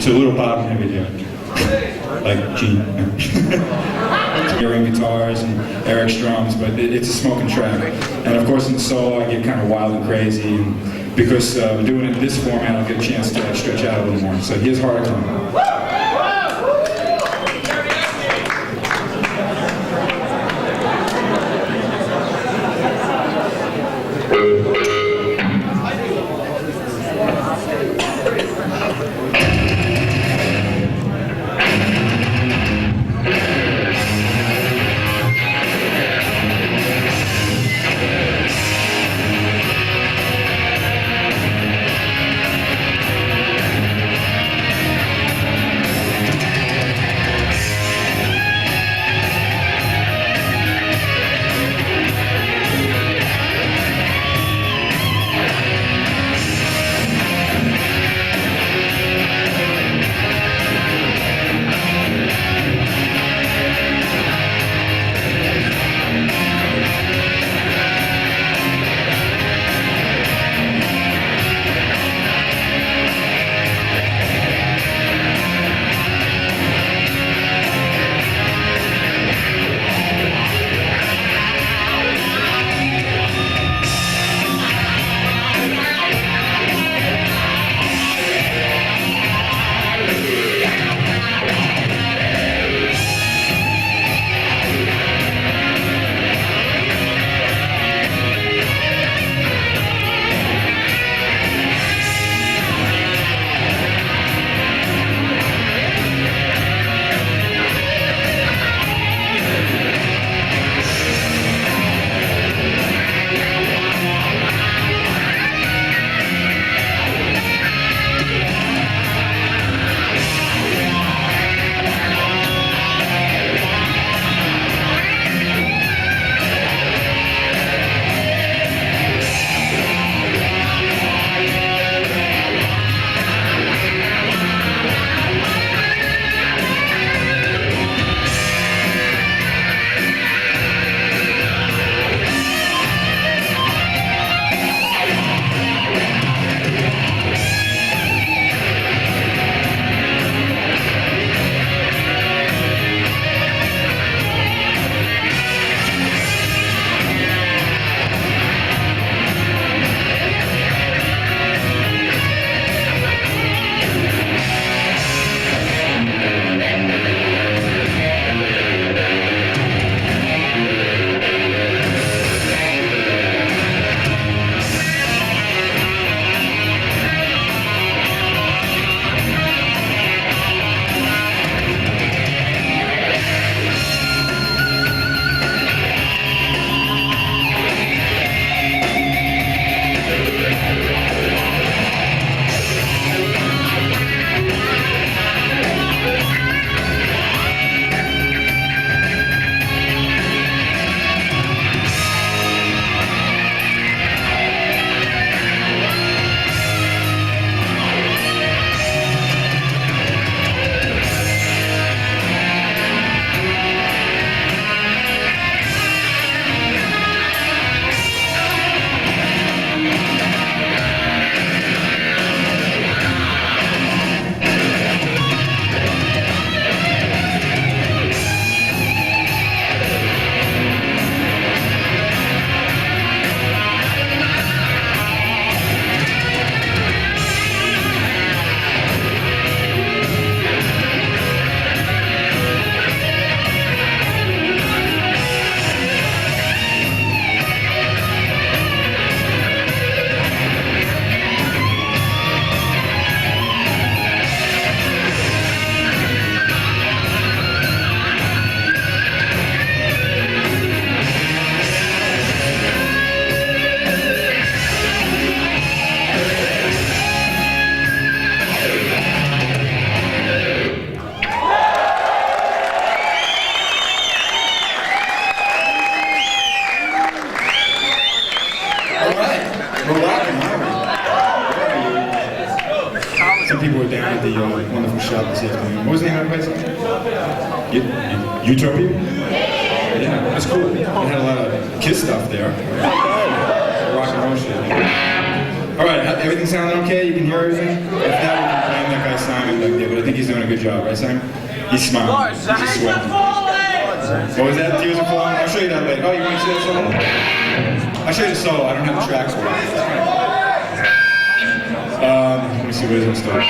a little bottom heavy there. Like G. Hearing guitars and Eric's drums, but it's a smoking track. And of course in the solo I get kind of wild and crazy, and because we're doing it in this format I'll get a chance to stretch out a little more. So here's Harder Time. Some people were down at the wonderful shop this afternoon. What was the name of the place? Utopia? Yeah, that's cool. They had a lot of Kiss stuff there. Rock and roll shit. All right, everything sounding okay? You can hear everything? If not, we can blame that guy Simon back there, but I think he's doing a good job, right, Simon? He's smiling. He's just sweating. What was that? Tears are falling? I'll show you that later. Oh, you want to see that solo? I'll show you the solo. I don't have the tracks for it. Let me see, where does it start?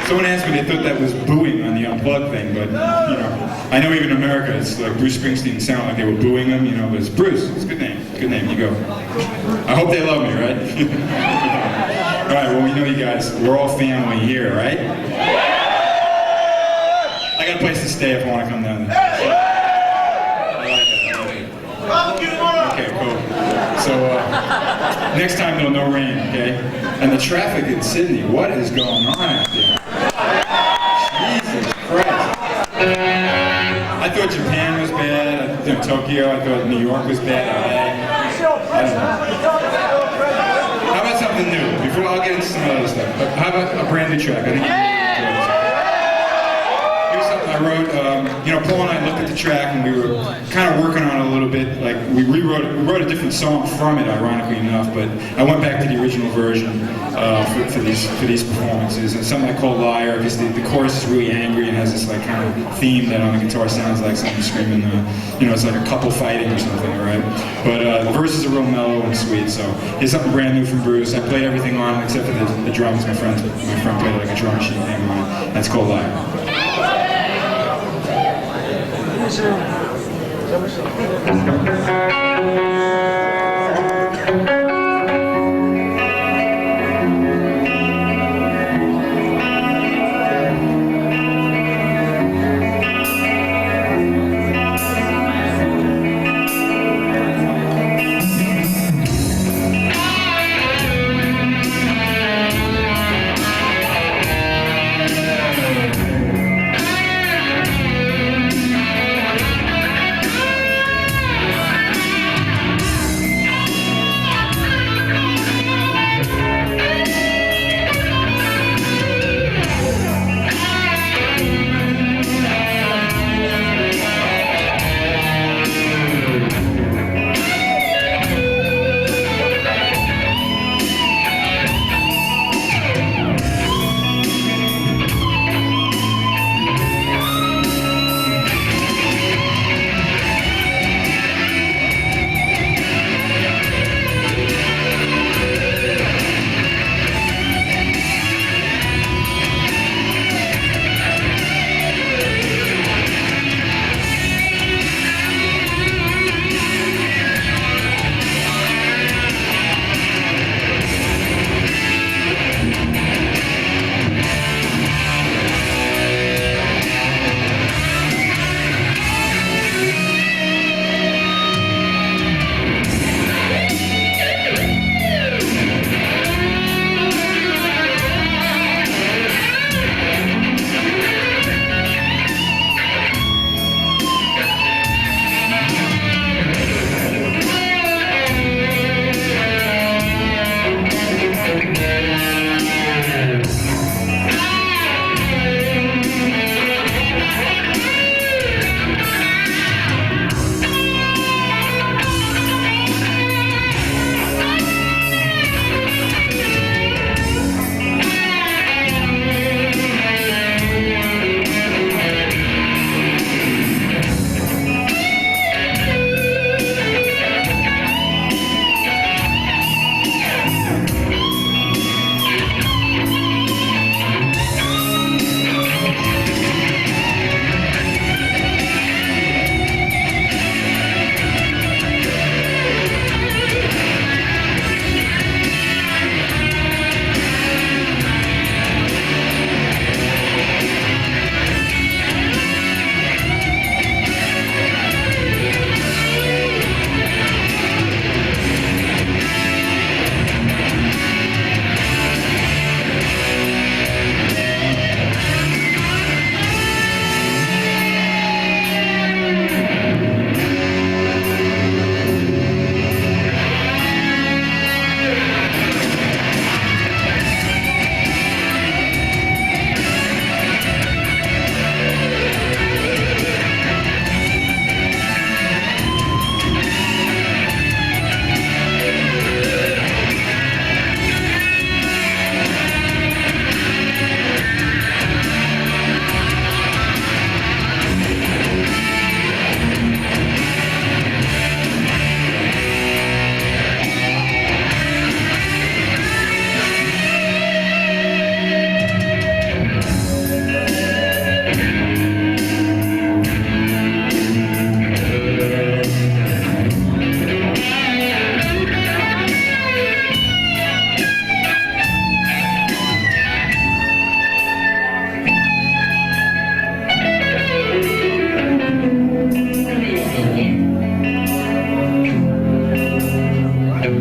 Someone asked me, they thought that was booing on the Unplugged thing, but, you know, I know even in America, it's like Bruce Springsteen sounded like they were booing him, you know, but it's Bruce. It's a good name, you go. I hope they love me, right? All right, well, we know you guys, we're all family here, right? I got a place to stay if I want to come down there. Okay, cool. So, next time there'll no rain, okay? And the traffic in Sydney, what is going on out there? Jesus Christ. I thought Japan was bad, you know, Tokyo, I thought New York was bad, LA. I don't know. How about something new? Before I'll get into some other stuff. But how about a brand new track? I think here's something I wrote. You know, Paul and I looked at the track and we were kind of working on it a little bit. Like we wrote a different song from it, ironically enough. But I went back to the original version for these performances. And something I call Liar, because the chorus is really angry and has this like kind of theme that on the guitar sounds like someone screaming. You know, it's like a couple fighting or something, all right? But the verses are real mellow and sweet. So here's something brand new from Bruce. I played everything on it except for the drums. My friend played like a drum machine thing on it. That's called Liar.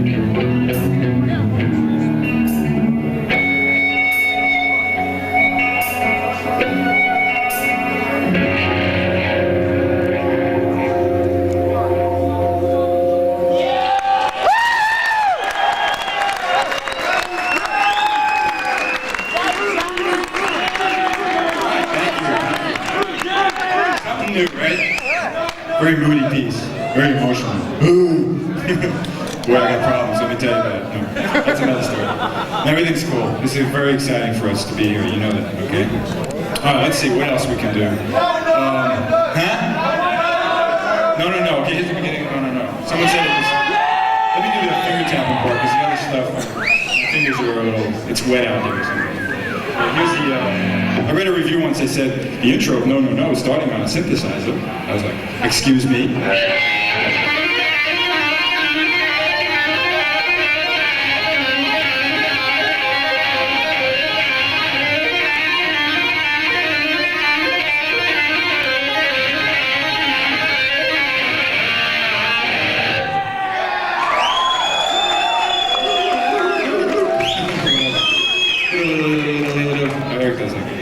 Something new, right? Very moody piece. Very emotional. Boy, I got problems, let me tell you that. No, that's another story. Everything's cool. This is very exciting for us to be here, you know that, okay? Alright, let's see what else we can do. Huh? No, okay, here's the beginning. No. Someone said it was... Let me do the finger tapping part, because the other stuff, my fingers are a little... It's wet out there or something. Here's the... I read a review once, they said, the intro of No, is starting on a synthesizer. I was like, excuse me? Eric does like it.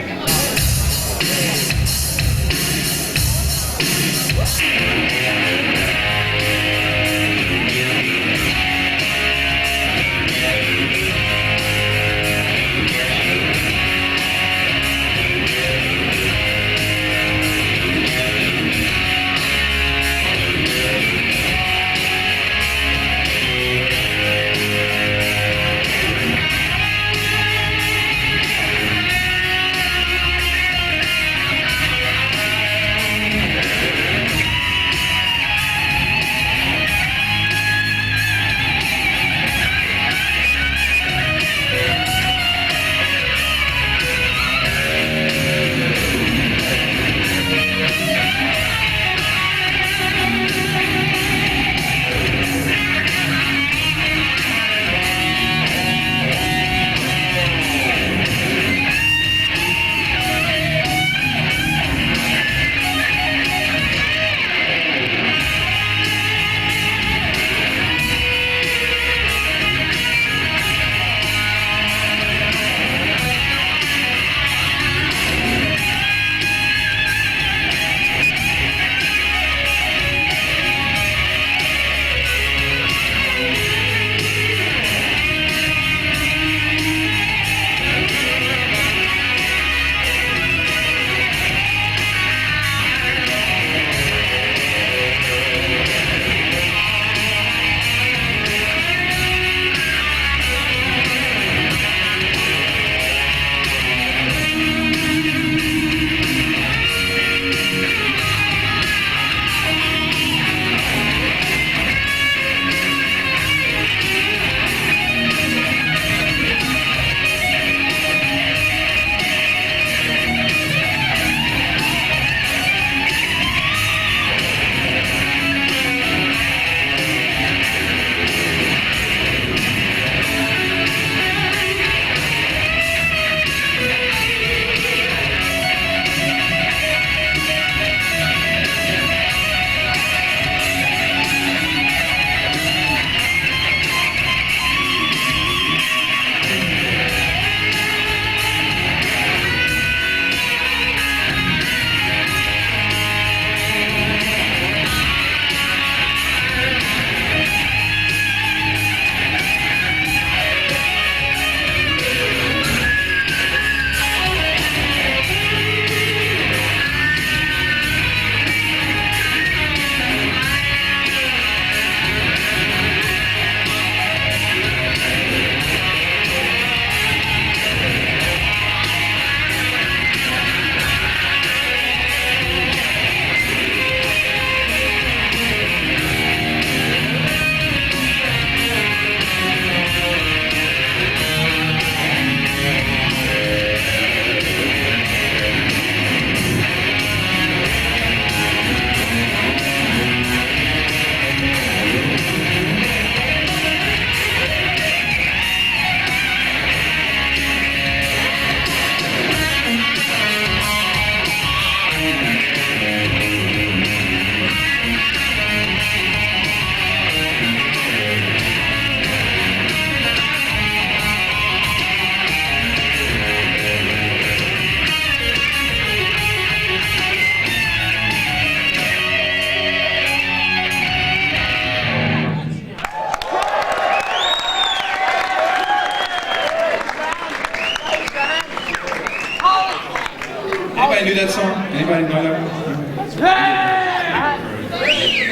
knew that song? Anybody know that one?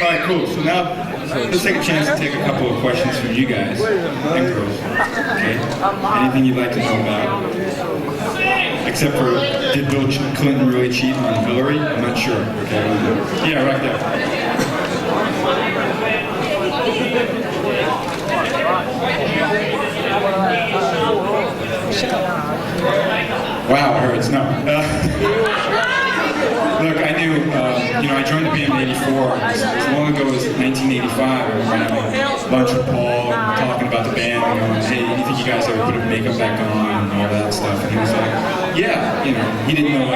All right, cool. So now let's take a chance to take a couple of questions from you guys and girls. Okay. Anything you'd like to know about? Except for, did Bill Clinton really cheat on Hillary? I'm not sure. Okay. Yeah, right there. Wow, it hurts. No. Look, I knew, I joined the band in '84. As long ago as 1985, I remember having lunch with Paul and talking about the band and going, hey, you think you guys ever put makeup back on and all that stuff? And he was like, yeah, he didn't know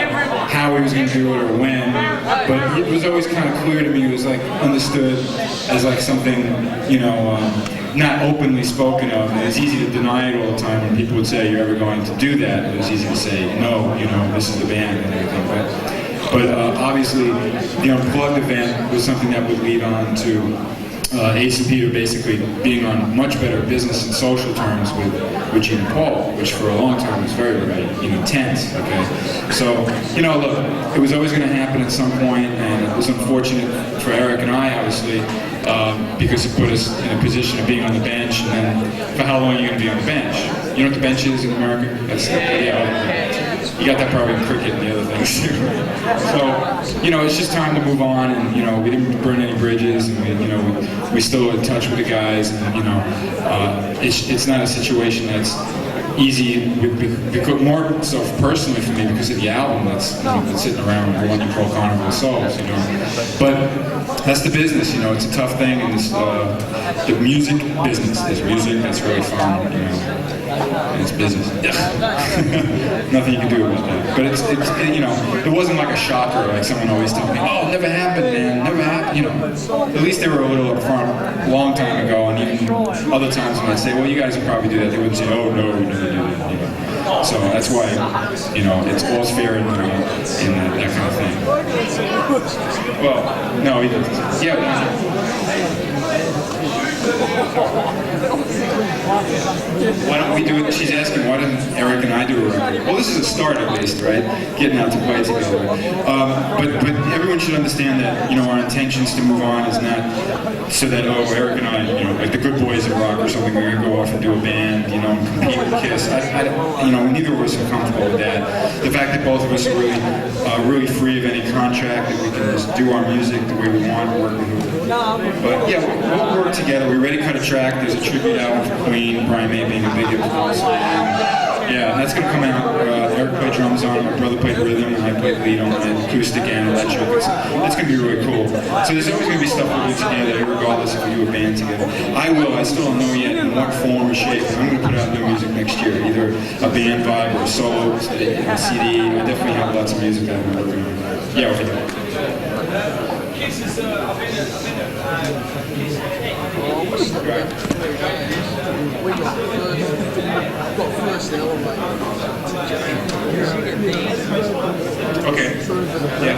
how he was going to do it or when, but it was always kind of clear to me. It was like understood as like something, not openly spoken of. And it was easy to deny it all the time when people would say, you're ever going to do that? It was easy to say, no, this is the band and everything. But obviously, the Unplugged event was something that would lead on to Ace and Peter basically being on much better business and social terms with Gene and Paul, which for a long time was very, very, tense, okay? So, look, it was always going to happen at some point, and it was unfortunate for Eric and I, obviously, because it put us in a position of being on the bench, and then for how long are you going to be on the bench? You know what the bench is in America? That's, you got that probably in cricket and the other things too. So, it's just time to move on, and we didn't burn any bridges, and we still in touch with the guys, and it's not a situation that's easy, because more so personally for me because of the album that's been sitting around, the one you call Carnival of Souls, But that's the business, it's a tough thing, and it's the music business. There's music that's really fun, and it's business. Nothing you can do about that. But it wasn't like a shocker, like someone always told me, oh, it never happened, man, never happened, At least they were a little upfront a long time ago, and even other times when I say, well, you guys would probably do that, they wouldn't say, oh, no, we never do that, So that's why, it's all's fair in that kind of thing. Well, no, he doesn't. Yeah. Why don't we do it? She's asking, why doesn't Eric and I do a record? Well, this is a start at least, right? Getting out to play together. But everyone should understand that, our intentions to move on is not so that, Eric and I, like the good boys of rock or something, we're going to go off and do a band, and compete with Kiss. Neither of us are comfortable with that. The fact that both of us are really free of any contract, that we can just do our music the way we want, work with who. But yeah, we'll work together. We already cut a track. There's a tribute album for Queen, Brian May being a big influence. Yeah, that's going to come out. Eric played drums on it, my brother played rhythm, and I played lead on it, acoustic and electric. It's going to be really cool. So there's always going to be stuff we'll do together, regardless if we do a band together. I still don't know yet in what form or shape. I'm going to put out new music next year, either a band vibe or a solo, a CD. I definitely have lots of music that I'm working on. Yeah, okay. Okay. Yeah.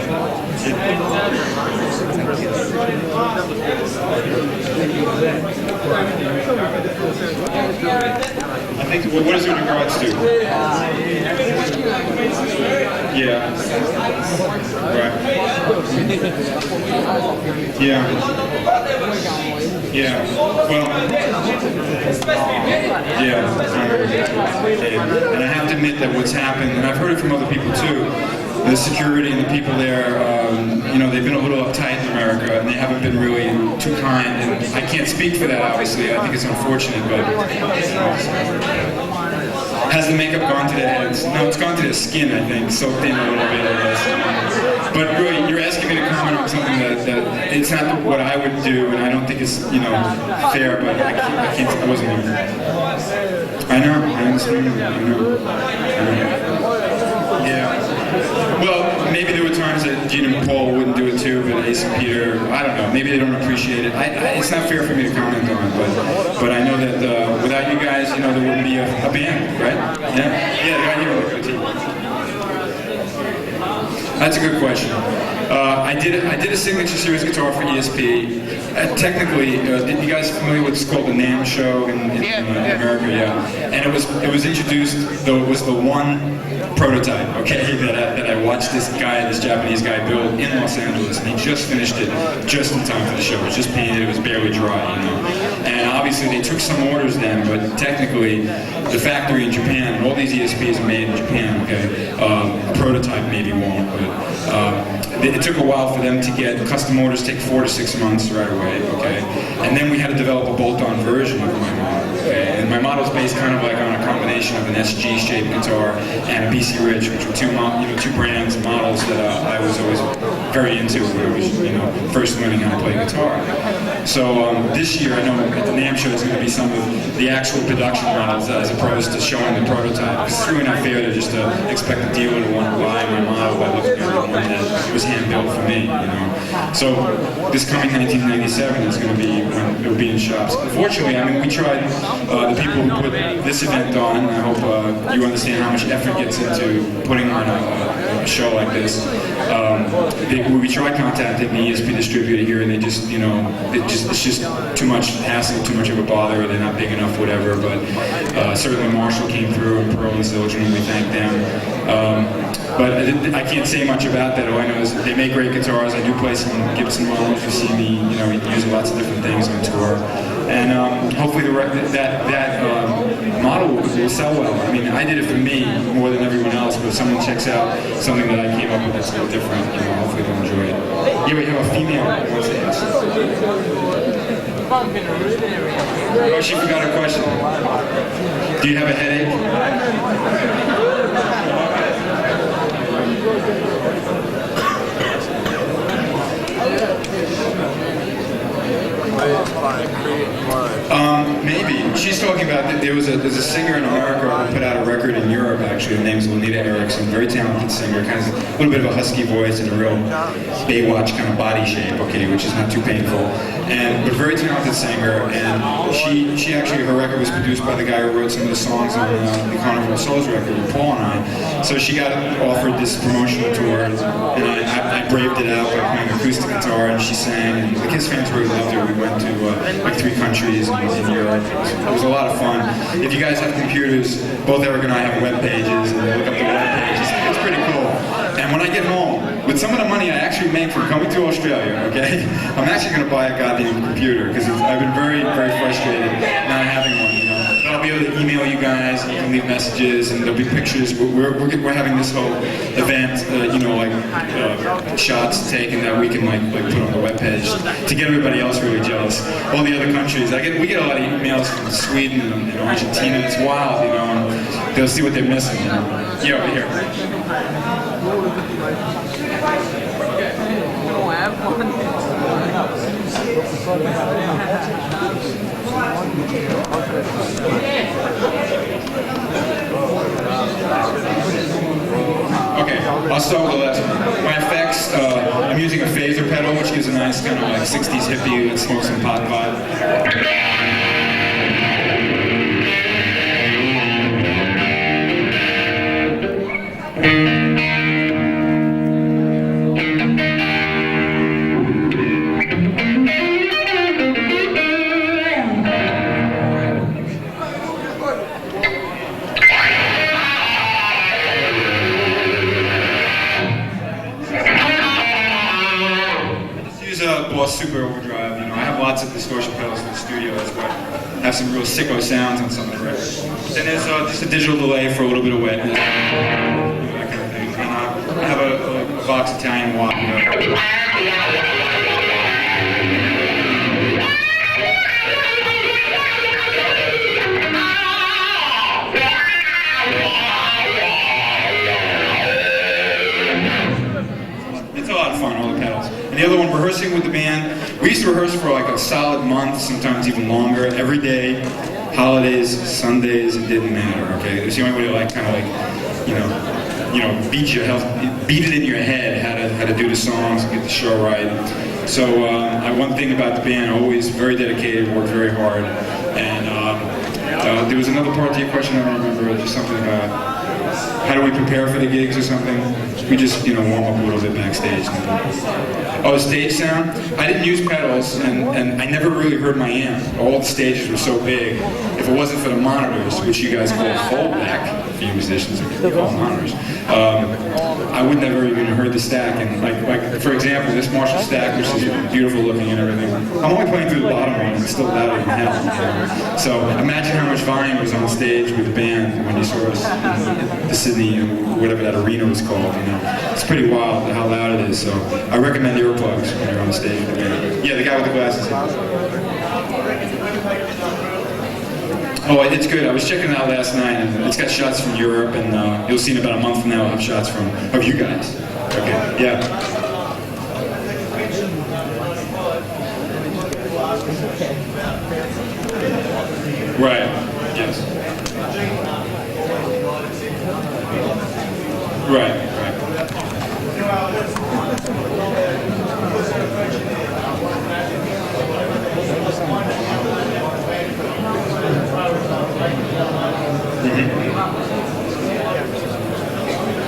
I think, what is it in regards to? Yeah. Right. Yeah. Yeah. Well. Yeah. And I have to admit that what's happened, and I've heard it from other people too, the security and the people there, they've been a little uptight in America, and they haven't been really too kind, and I can't speak for that, obviously. I think it's unfortunate, but has the makeup gone to the head? No, it's gone to the skin, I think, soaked in a little bit, I guess. But really, you're asking me to comment on something that it's not what I would do, and I don't think it's, fair, but I wasn't going to. I know, I understand, Yeah. Well, maybe there were times that Gene and Paul wouldn't do it too, but Ace and Peter, I don't know, maybe they don't appreciate it. It's not fair for me to comment on it, but I know that without you guys, there wouldn't be a band, right? Yeah, right here. That's a good question. I did a signature series guitar for ESP. Technically, you guys familiar with what's called the NAMM show in America? Yeah. And it was introduced, though it was the one prototype, okay, that I watched this Japanese guy build in Los Angeles, and he just finished it just in time for the show. It was just painted, it was barely dry, you know. And obviously they took some orders then, but technically the factory in Japan, and all these ESPs are made in Japan, okay. A prototype maybe won't, but it took a while for them to get custom orders. Take 4 to 6 months right away, okay. And then we had to develop a bolt-on version of my model, okay. And my model is based kind of like on a combination of an SG-shaped guitar and a BC Rich, which were two brands and models that I was always very into when I was first learning how to play guitar. So this year, I know at the NAMM show is going to be some of the actual production models as opposed to showing the prototype. It's really not fair to just expect the dealer to want to buy my model by looking at one that was hand-built for me, you know. So this coming 1997 is going to be when it'll be in shops. Unfortunately, I mean, we tried, the people who put this event on, I hope you understand how much effort gets into putting on a show like this. We tried contacting the ESP distributor here, and they just, it's just too much hassle, too much of a bother. They're not big enough, whatever. But certainly Marshall came through, and Pearl and Zildjian, and we thank them. But I can't say much about that. All I know is they make great guitars. I do play some Gibson models. You see me, use lots of different things on tour. And hopefully that model will sell well. I mean, I did it for me more than everyone else, but if someone checks out something that I came up with that's a little different, hopefully they'll enjoy it. Yeah, we have a female who wants to ask. Oh, she forgot her question. Do you have a headache? Maybe. She's talking about that there's a singer in America who put out a record in Europe, actually. Her name's Lenita Erickson, very talented singer, kind of a little bit of a husky voice and a real Baywatch kind of body shape, okay, which is not too painful. But a very talented singer, and she actually, her record was produced by the guy who wrote some of the songs on the Carnival of Souls record with Paul and I. So she got offered this promotional tour, and I braved it out by playing acoustic guitar, and she sang, and the Kiss fans really loved her. We went to like 3 countries in Europe. It was a lot of fun. If you guys have computers, both Eric and I have web pages, and look up the web pages. It's pretty cool. And when I get home, with some of the money I actually make from coming to Australia, okay, I'm actually going to buy a goddamn computer, because I've been very, very frustrated not having one. But I'll be able to email you guys, and you can leave messages, and there'll be pictures. We're having this whole event, shots taken that we can like put on the webpage to get everybody else really jealous. All the other countries, we get a lot of emails from Sweden and Argentina. It's wild, and they'll see what they're missing. Yeah, over here. Okay, I'll start with the last one. My effects, I'm using a phaser pedal, which gives a nice kind of like 60s hippie, let's smoke some pot vibe. Super overdrive, I have lots of distortion pedals in the studio as well. Have some real sicko sounds on some of the records. And there's just a digital delay for a little bit of wetness, that kind of thing. And I have a Vox Italian wah. It's a lot of fun, all the pedals. And the other one, rehearsing with the band. We used to rehearse for like a solid month, sometimes even longer, every day, holidays, Sundays, it didn't matter, okay? It was the only way to kind of beat it in your head, how to do the songs and get the show right. So one thing about the band, always very dedicated, worked very hard. And there was another part to your question I don't remember, just something about how do we prepare for the gigs or something? We just, warm up a little bit backstage. Oh, stage sound? I didn't use pedals, and I never really heard my amp. All the stages were so big. If it wasn't for the monitors, which you guys call foldback, for you musicians, you call monitors, I would never even heard the stack. And like for example, this Marshall stack, which is beautiful looking and everything, I'm only playing through the bottom one, and it's still louder than hell. So imagine how much volume was on stage with the band when you saw us in the Sydney, whatever that arena was called. It's pretty wild how loud it is. So I recommend earplugs when you're on stage with the band. Yeah, the guy with the glasses. Oh, it's good. I was checking it out last night, and it's got shots from Europe, and you'll see in about a month from now I'll have shots of you guys. Okay, yeah. Right, yes. Right.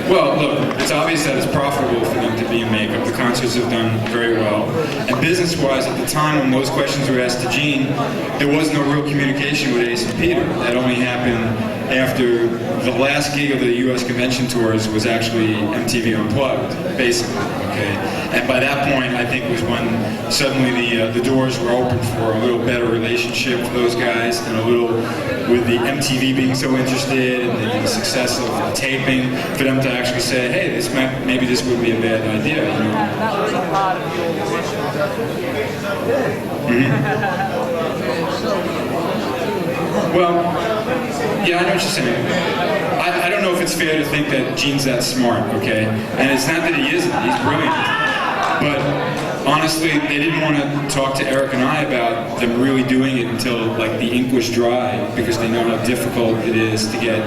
Well, look, it's obvious that it's profitable for them to be in makeup. The concerts have done very well. And business-wise, at the time when those questions were asked to Gene, there was no real communication with Ace and Peter. That only happened after the last gig of the U.S. convention tours was actually MTV Unplugged, basically, okay? And by that point, I think was when suddenly the doors were open for a little better relationship for those guys, and a little, with the MTV being so interested and the success of the taping, for them to actually say, hey, maybe this would be a bad idea, That was a part of your Well, yeah, I know what you're saying. I don't know if it's fair to think that Gene's that smart, okay? And it's not that he isn't, he's brilliant. But honestly, they didn't want to talk to Eric and I about them really doing it until like the ink was dry, because they know how difficult it is to get,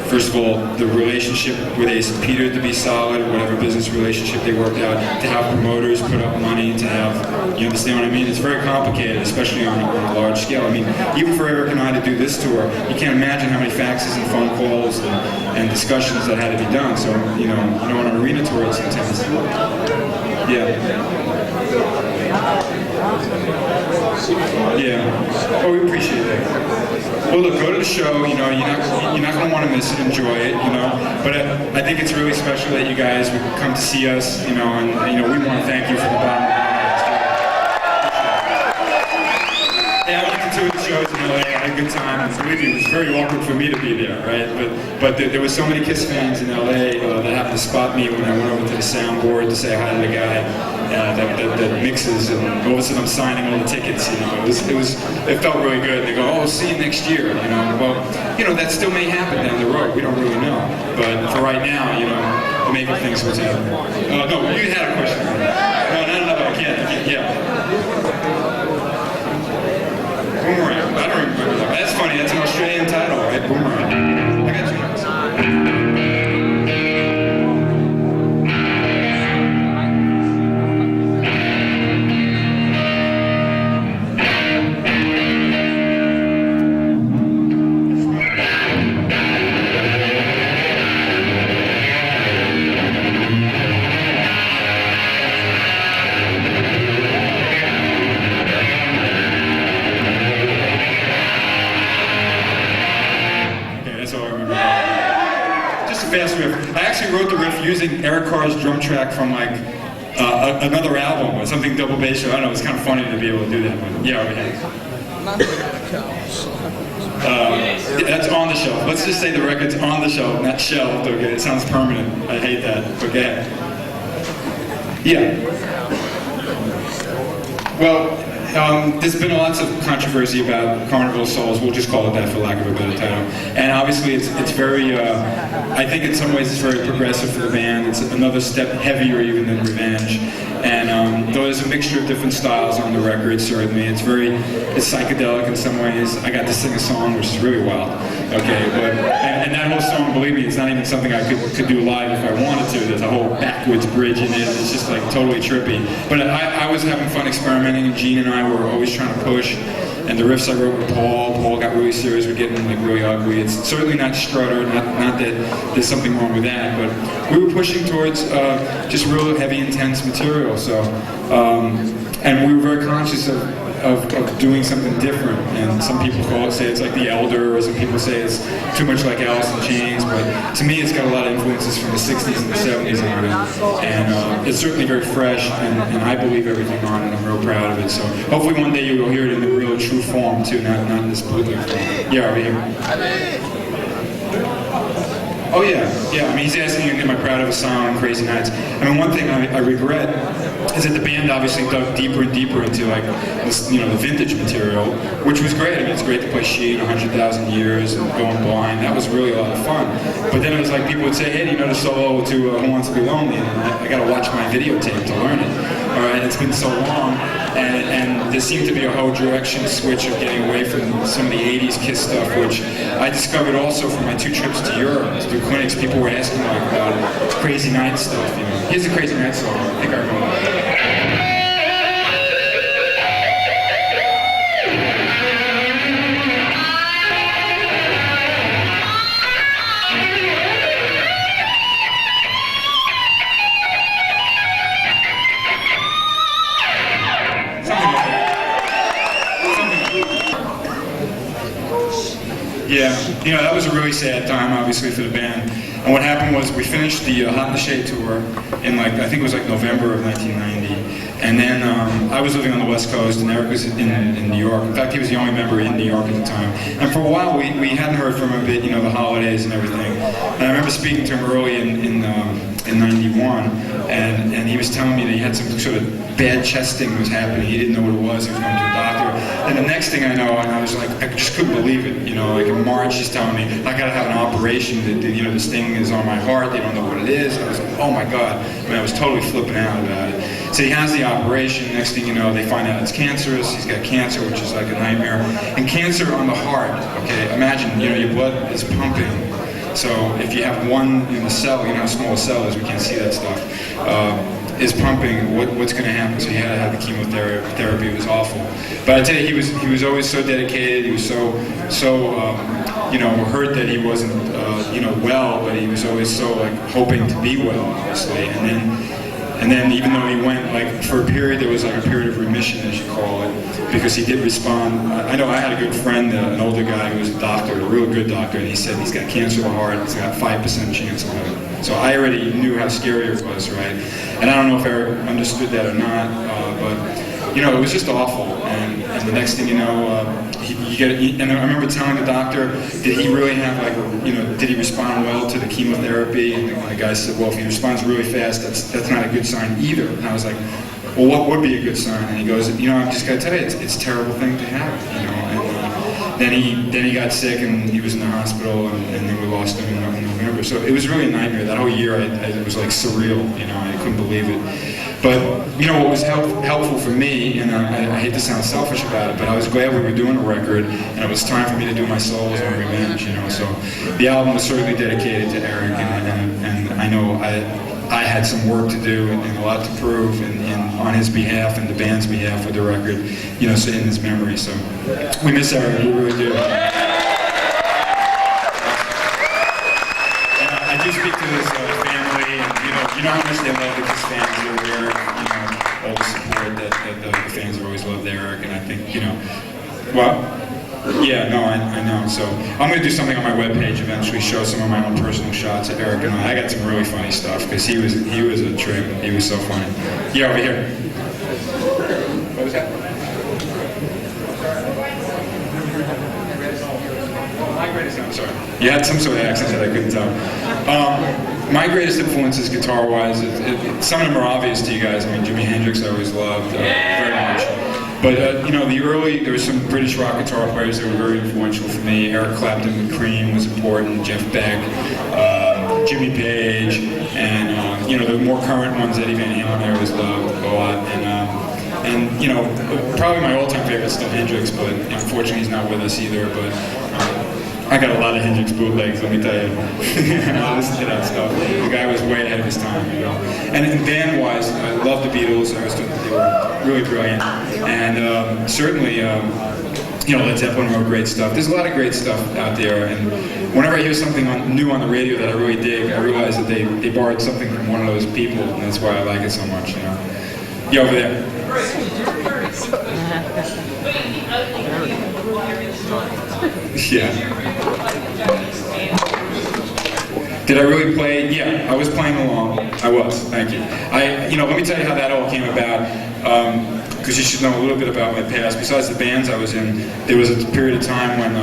first of all, the relationship with Ace and Peter to be solid, or whatever business relationship they worked out, to have promoters put up money, to have, you understand what I mean? It's very complicated, especially on a large scale. I mean, even for Eric and I to do this tour, you can't imagine how many faxes and phone calls and discussions that had to be done. So, on an arena tour, it's intense. Yeah. Yeah. Oh, we appreciate that. Well, look, go to the show. You're not going to want to miss it. Enjoy it. But I think it's really special that you guys would come to see us. And we want to thank you from the bottom of our hearts. Yeah, I went to 2 of the shows in LA. I had a good time. And believe me, it was very awkward for me to be there, right? But there were so many Kiss fans in LA that happened to spot me when I went over to the soundboard to say hi to the guy that mixes, and all of a sudden I'm signing all the tickets. It felt really good. They go, "Oh, we'll see you next year." Well, that still may happen down the road. We don't really know. But for right now, the makeup thing's what's happening. No, you had a question. No, I can't. Yeah. Boomerang. I don't remember that. That's funny. That's an Australian title, right? Boomerang. I got you. I actually wrote the riff using Eric Carr's drum track from another album or something double bass show. I don't know, it's kind of funny to be able to do that. But yeah, that's on the shelf. Let's just say the record's on the shelf, not shelved. Okay, it sounds permanent. I hate that. Okay. Yeah. Well, there's been lots of controversy about Carnival of Souls. We'll just call it that for lack of a better title. And obviously, it's very. I think in some ways it's very progressive for the band. It's another step heavier even than Revenge. And though there's a mixture of different styles on the record, certainly it's psychedelic in some ways. I got to sing a song which is really wild. Okay, and that whole song, believe me, it's not even something I could do live if I wanted to. There's a whole backwards bridge in it. It's just like totally trippy. But I was having fun experimenting, and Gene and I were always trying to push and the riffs I wrote with Paul. Paul got really serious with getting like really ugly. It's certainly not Strutter, not that there's something wrong with that, but we were pushing towards just real heavy, intense material. So, and we were very conscious of doing something different. And some people say it's like The Elder, or some people say it's too much like Alice in Chains, but to me it's got a lot of influences from the 60s and the 70s on it. And it's certainly very fresh, and I believe everything on it. I'm real proud of it. So hopefully one day you will hear it in the real true form too, not in this bootleg form. Yeah, over here. Oh yeah. I mean, he's asking, am I proud of a song on Crazy Nights? I mean, one thing I regret is that the band obviously dug deeper and deeper into like this, the vintage material, which was great. I mean, it's great to play She in 100,000 Years and Going Blind. That was really a lot of fun. But then it was like people would say, hey, do you know the solo to Who Wants to Be Lonely? And I got to watch my videotape to learn it. All right, it's been so long, and there seemed to be a whole direction switch of getting away from some of the 80s Kiss stuff, which I discovered also from my 2 trips to Europe to do clinics. People were asking like about Crazy Night stuff. Here's a Crazy Night song. I think I remember that. Yeah, that was a really sad time, obviously, for the band. And what happened was we finished the Hot in the Shade tour in I think it was like November of 1990. And then I was living on the West Coast, and Eric was in New York. In fact, he was the only member in New York at the time. And for a while, we hadn't heard from him a bit, the holidays and everything. And I remember speaking to him early in 91, and he was telling me that he had some sort of bad chest thing was happening. He didn't know what it was. He was going to a doctor. And the next thing I know, and I was like, I just couldn't believe it. Like in March, he's telling me, I got to have an operation. This thing is on my heart. They don't know what it is. I was like, oh my God. I mean, I was totally flipping out about it. So he has the operation. Next thing you know, they find out it's cancerous. He's got cancer, which is like a nightmare. And cancer on the heart, okay? Imagine, your blood is pumping. So if you have one in the cell, how small a cell is, we can't see that stuff, is pumping, what's going to happen? So he had to have the chemotherapy. It was awful. But I tell you, he was always so dedicated. He was so hurt that he wasn't, well, but he was always so hoping to be well, obviously. And then even though he went, for a period, there was a period of remission, as you call it, because he did respond. I know I had a good friend, an older guy who was a doctor, a real good doctor, and he said he's got cancer of the heart, he's got 5% chance of it. So I already knew how scary it was, right? And I don't know if Eric understood that or not, but, it was just awful. And the next thing you know, and I remember telling the doctor, did he really have did he respond well to the chemotherapy? And the guy said, well, if he responds really fast, that's not a good sign either. And I was like, well, what would be a good sign? And he goes, I've just got to tell you, it's a terrible thing to have, And then he got sick, and he was in the hospital, and then we lost him in November. So it was really a nightmare. That whole year, it was surreal. I couldn't believe it. But what was helpful for me, and I hate to sound selfish about it, but I was glad we were doing a record, and it was time for me to do my solos on Revenge. So the album was certainly dedicated to Eric, and I know I had some work to do and a lot to prove, and on his behalf and the band's behalf with the record, so in his memory. So we miss Eric, we really do. And I do speak to his family, and how much they love the Kiss fans over Eric, all the support that the fans have always loved Eric, and I think, well, yeah, no, I know. So I'm going to do something on my webpage eventually, show some of my own personal shots of Eric and I got some really funny stuff, because he was a trip. He was so funny. Yeah, over here. What was that? I'm sorry. You had some sort of accent that I couldn't tell. My greatest influences, guitar-wise, some of them are obvious to you guys. I mean, Jimi Hendrix I always loved very much. But, there were some British rock guitar players that were very influential for me. Eric Clapton with Cream was important, Jeff Beck, Jimmy Page, and, the more current ones, Eddie Van Halen I always loved a lot. And probably my all-time favorite is still Hendrix, but unfortunately he's not with us either. But I got a lot of Hendrix bootlegs, let me tell you. I listen to that stuff. The guy was way ahead of his time, And band-wise, I love the Beatles. I always thought that they were really brilliant. And certainly, you know, Led Zeppelin wrote great stuff. There's a lot of great stuff out there, and whenever I hear something new on the radio that I really dig, I realize that they borrowed something from one of those people, and that's why I like it so much, you know. Yeah, over there. Yeah. Did I really play? Yeah, I was playing along. I was, thank you. You know, let me tell you how that all came about, because you should know a little bit about my past. Besides the bands I was in, there was a period of time when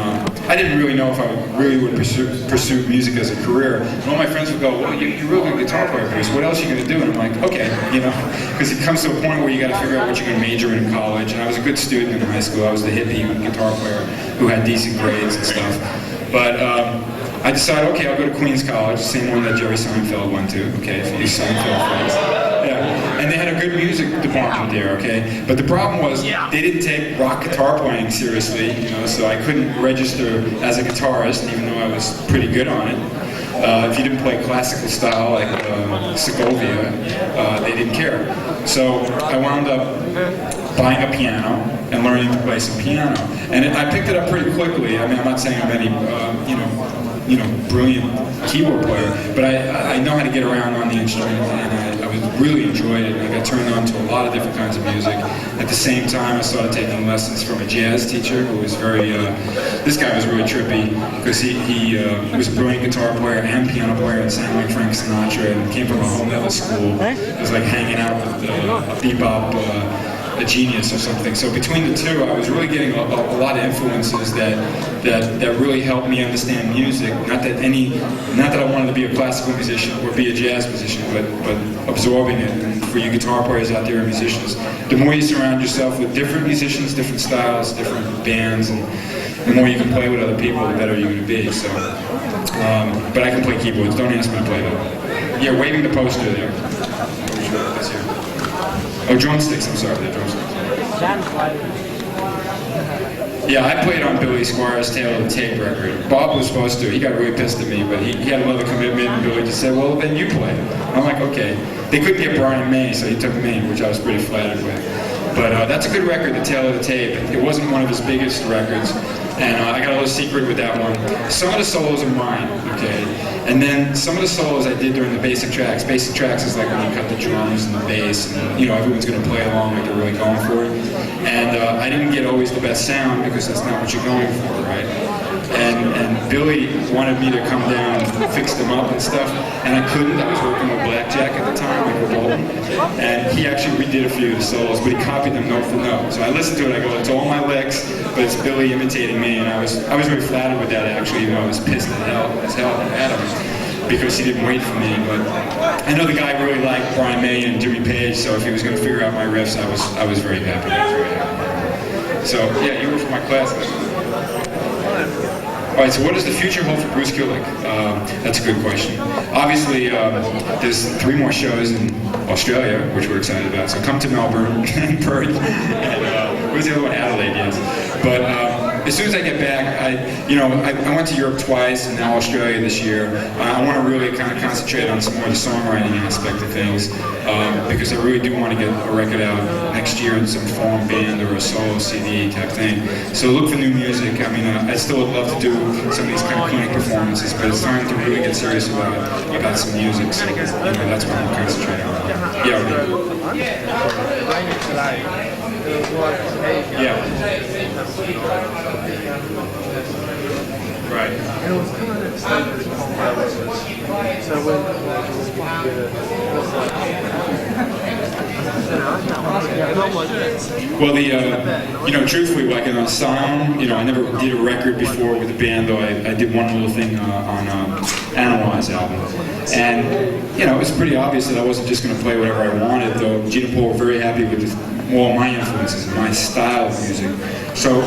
I didn't really know if I really would pursue music as a career. And all my friends would go, well, you're really good guitar player, Bruce. What else are you going to do? And I'm like, okay, you know, because it comes to a point where you got to figure out what you're going to major in college. And I was a good student in high school. I was the hippie guitar player who had decent grades and stuff. But I decided, okay, I'll go to Queens College, the same one that Jerry Seinfeld went to, okay, for you Seinfeld fans. Yeah. And they had a good music department there, okay? But the problem was, they didn't take rock guitar playing seriously, you know, so I couldn't register as a guitarist, even though I was pretty good on it. If you didn't play classical style, like Segovia, they didn't care. So I wound up buying a piano and learning to play some piano. And I picked it up pretty quickly. I mean, I'm not saying I'm any, you know, brilliant keyboard player, but I know how to get around on the instrument, and I really enjoyed it. I got turned on to a lot of different kinds of music. At the same time, I started taking lessons from a jazz teacher who was very, this guy was really trippy, because he was a brilliant guitar player and piano player and sang like Frank Sinatra, and came from a whole other school. It was like hanging out with a bebop, a genius or something. So between the two, I was really getting a lot of influences that really helped me understand music. Not that I wanted to be a classical musician or be a jazz musician, but absorbing it. And for you guitar players out there and musicians, the more you surround yourself with different musicians, different styles, different bands, and the more you can play with other people, the better you're going to be. So, but I can play keyboards. Don't ask me to play them. Yeah, waving the poster there. That's here. Oh, drumsticks, I'm sorry, they're drumsticks. Yeah, I played on Billy Squire's Tale of the Tape record. Bob was supposed to, he got really pissed at me, but he had another commitment, and Billy just said, well, then you play. I'm like, okay. They couldn't get Brian May, so he took me, which I was pretty flattered with. But that's a good record, The Tale of the Tape. It wasn't one of his biggest records, and I got a little secret with that one. Some of the solos are mine, okay? And then some of the solos I did during the basic tracks. Basic tracks is like when you cut the drums and the bass, and you know, everyone's going to play along like they're really going for it. And I didn't get always the best sound, because that's not what you're going for, right? And Billy wanted me to come down and fix them up and stuff, and I couldn't. I was working with Blackjack at the time, like with Bolton, and he actually redid a few of the solos, but he copied them note for note. So I listened to it, I go, it's all my licks, but it's Billy imitating me, and I was very flattered with that, actually, even though I was pissed as hell at him, because he didn't wait for me. But I know the guy really liked Brian May and Jimmy Page, so if he was going to figure out my riffs, I was very happy. So yeah, you were from my class. All right, so what does the future hold for Bruce Kulick? That's a good question. Obviously, there's 3 more shows in Australia, which we're excited about. So come to Melbourne and Perth, and where's the other one? Adelaide, yes. But as soon as I get back, I went to Europe twice and now Australia this year. I want to really kind of concentrate on some more of the songwriting aspect of things, because I really do want to get a record out next year in some form, band or a solo CD type thing. So look for new music. I mean, I still would love to do some of these kind of clinic performances, but it's time to really get serious about some music. So that's what I'm concentrating on. Yeah. Right. Well, truthfully, like in a sound, I never did a record before with a band, though I did one little thing on Analyze album. And, it was pretty obvious that I wasn't just going to play whatever I wanted, though Gene and Paul were very happy with all my influences and my style of music. So,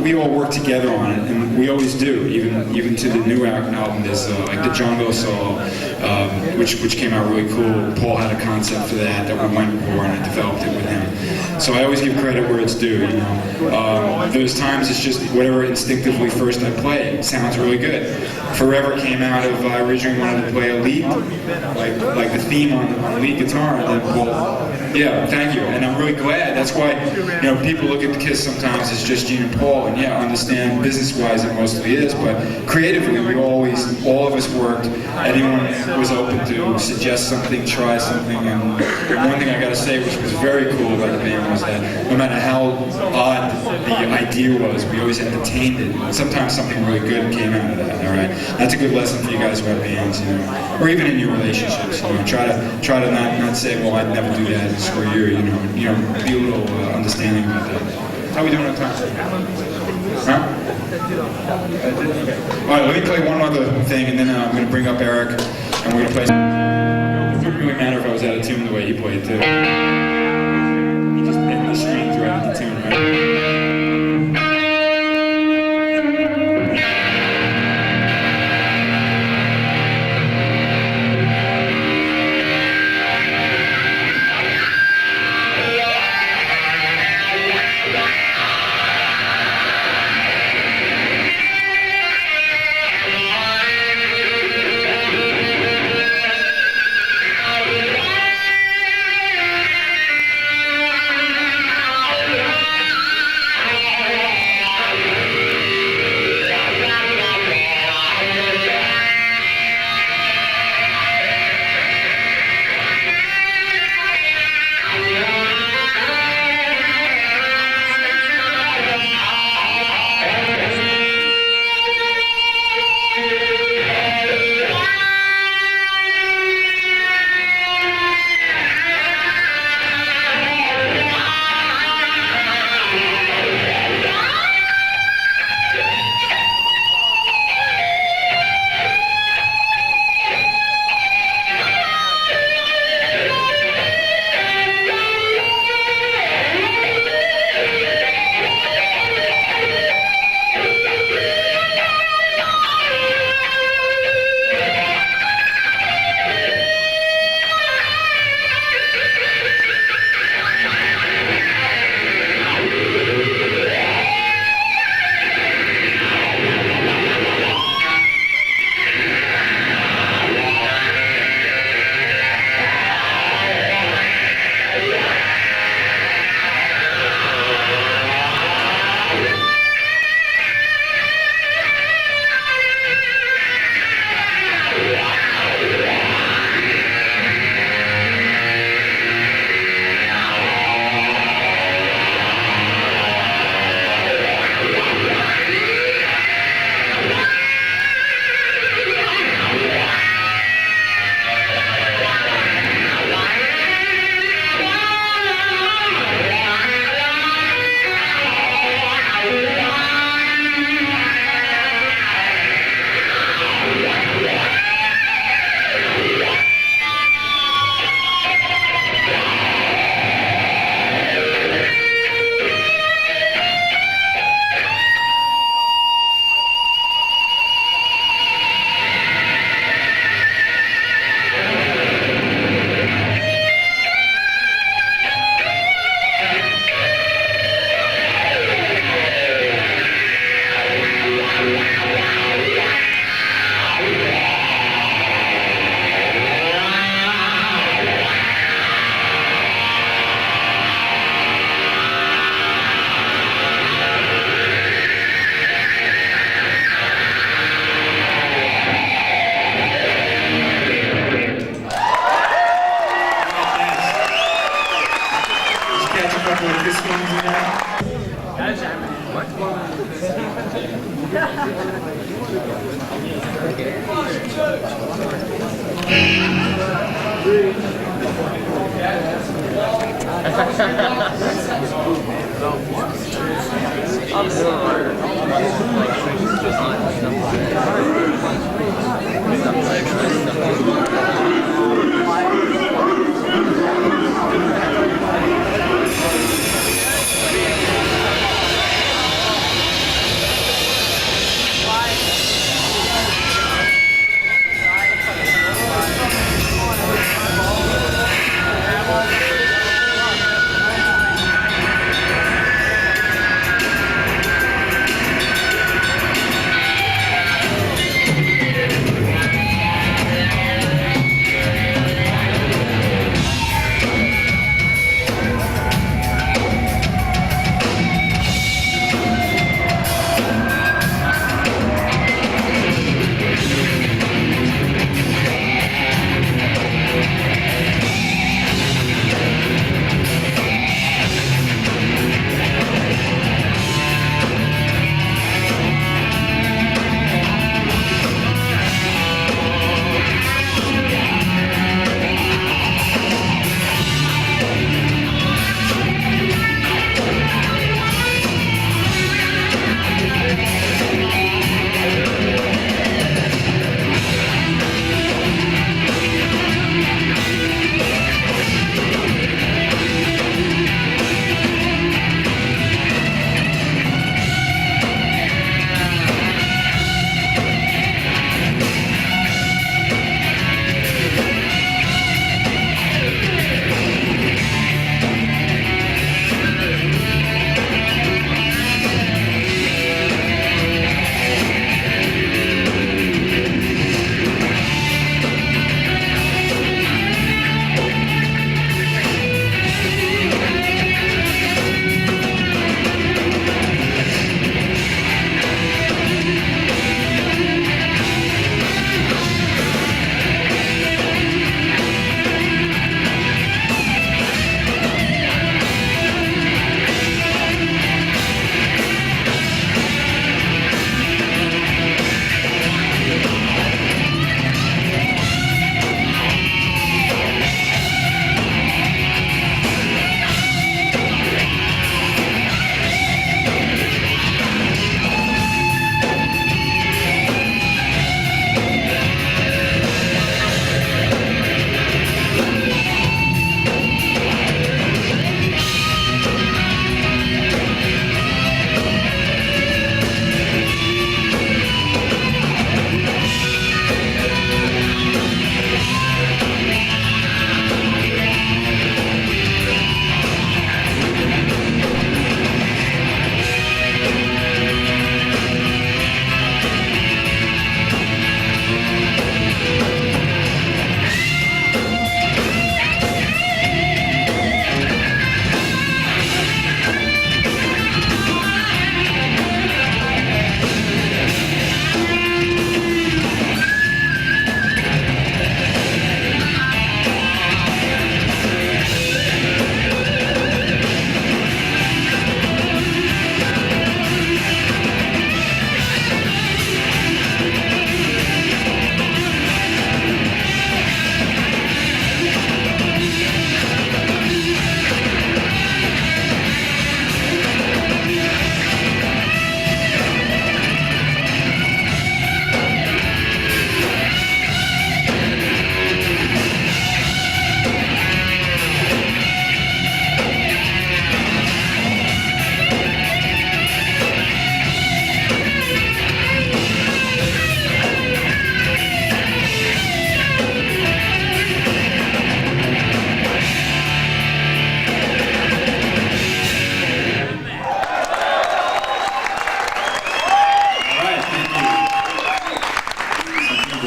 we all work together on it, and we always do, even to the new album. There's like the Jungle solo, which came out really cool. Paul had a concept for that we went before, and I developed it with him. So I always give credit where it's due, you know. There's times it's just whatever instinctively first I play, it sounds really good. Forever came out of, I originally wanted to play a lead, like the theme on lead guitar, and then, well, yeah, thank you, and I'm really glad. That's why, you know, people look at the Kiss sometimes as just Gene and Paul, and yeah, I understand business-wise it mostly is, but creatively we always, all of us worked. Anyone was open to suggest something, try something, and one thing I got to say, which was very cool about the band, was that no matter how odd the idea was, we always entertained it. And sometimes something really good came out of that. All right, that's a good lesson for you guys about bands, you know, or even in your relationships. You know, try to not say, well, I'd never do that. Screw you. You know, be a little understanding about that. How are we doing on time? Huh? All right, let me play one other thing, and then I'm going to bring up Eric, and we're going to play. It wouldn't really matter if I was out of tune the way he played too. He just hit the strings right into tune, right?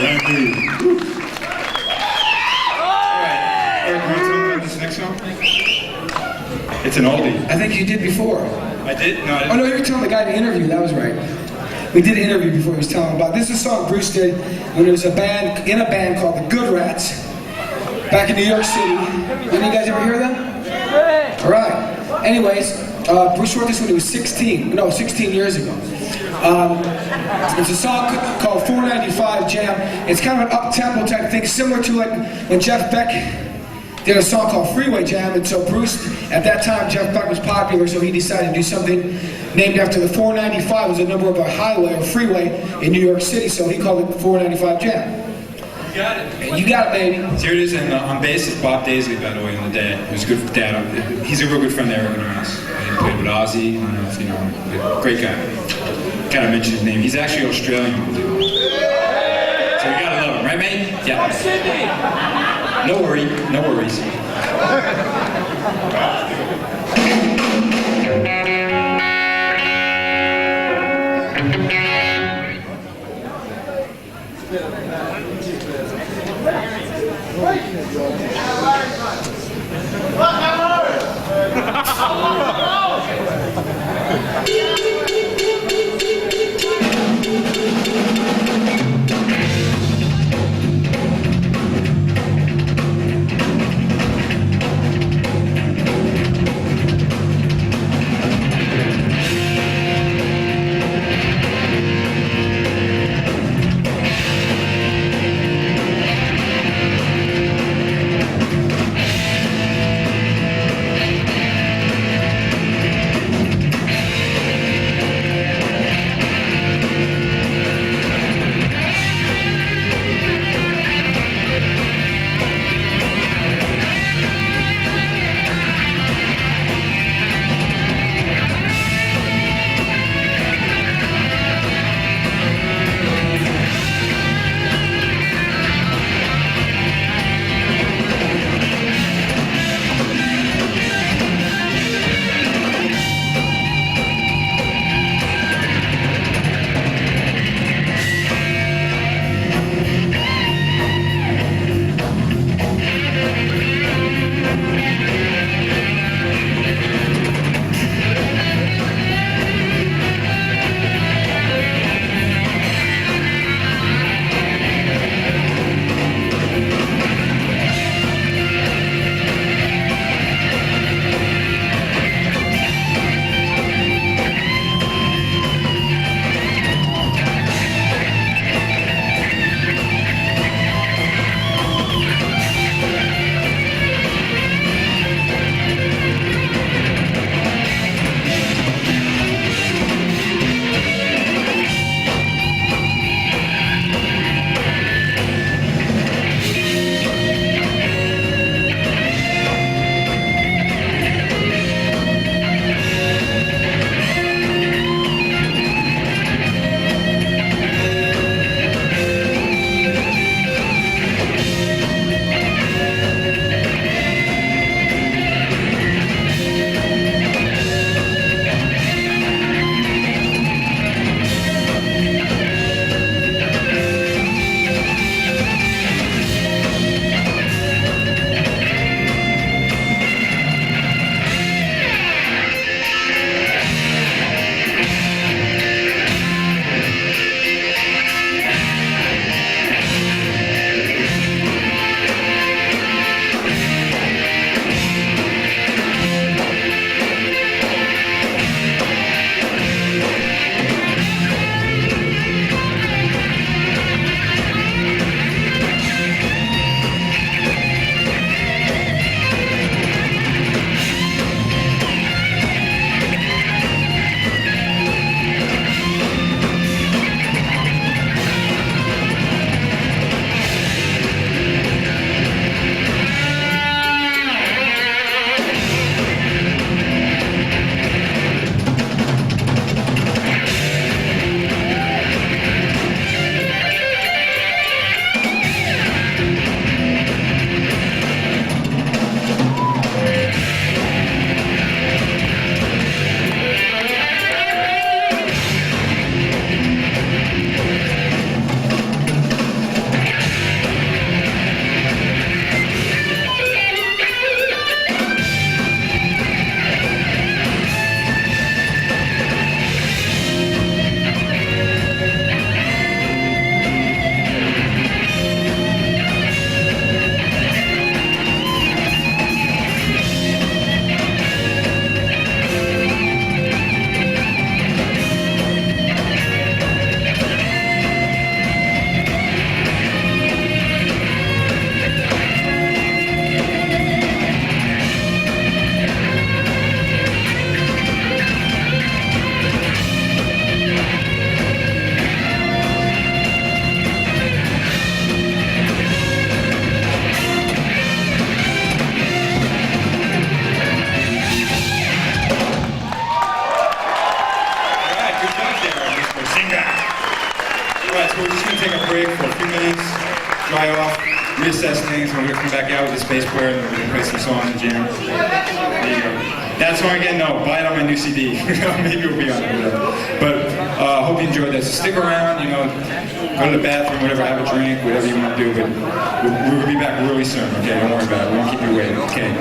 Yeah, dude. Alright, Eric, you want to tell me about this next song? It's an oldie. I think you did before. I did? No, I Oh didn't. no, you were telling the guy in the interview, that was right. We did an interview before he was telling about this. Is a song Bruce did when there was a band called the Good Rats back in New York City. Any of you guys ever hear them? Alright. Anyways, Bruce wrote this when he was 16 years ago. It's a song called 495 Jam. It's kind of an up-tempo type thing, similar to like when Jeff Beck did a song called Freeway Jam, and so Bruce, at that time, Jeff Beck was popular, so he decided to do something named after the 495, was a number of a highway or freeway in New York City, so he called it the 495 Jam. You got it. And you got it, baby. So here it is, and on bass is Bob Daisley, by the way, in the day. He was a good dad. He's a real good friend of Eric and ours. He played with Ozzy, I don't know if you know him. Great guy. Kind of mentioned his name. He's actually Australian. So you gotta love him, right, mate? Yeah. No worry, no worries. Alright, so we're just going to take a break for a few minutes, dry off, reassess things, and we're going to come back out with this bass player and we're going to play some songs and jam. There you go. That song again, no, buy it on my new CD. Maybe it'll be on it, whatever. But hope you enjoyed this. Stick around, you know, go to the bathroom, whatever, have a drink, whatever you want to do. But we'll be back really soon, okay? Don't worry about it. We won't keep you waiting, okay?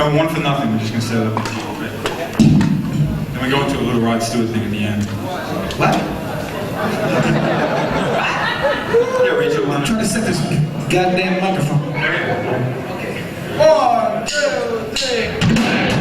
No, one for nothing. We're just gonna set it up. Then we go into a little Rod Stewart thing at the end. What? Yeah, Rachel, I'm trying to set this goddamn microphone. Okay. 1, 2, 3.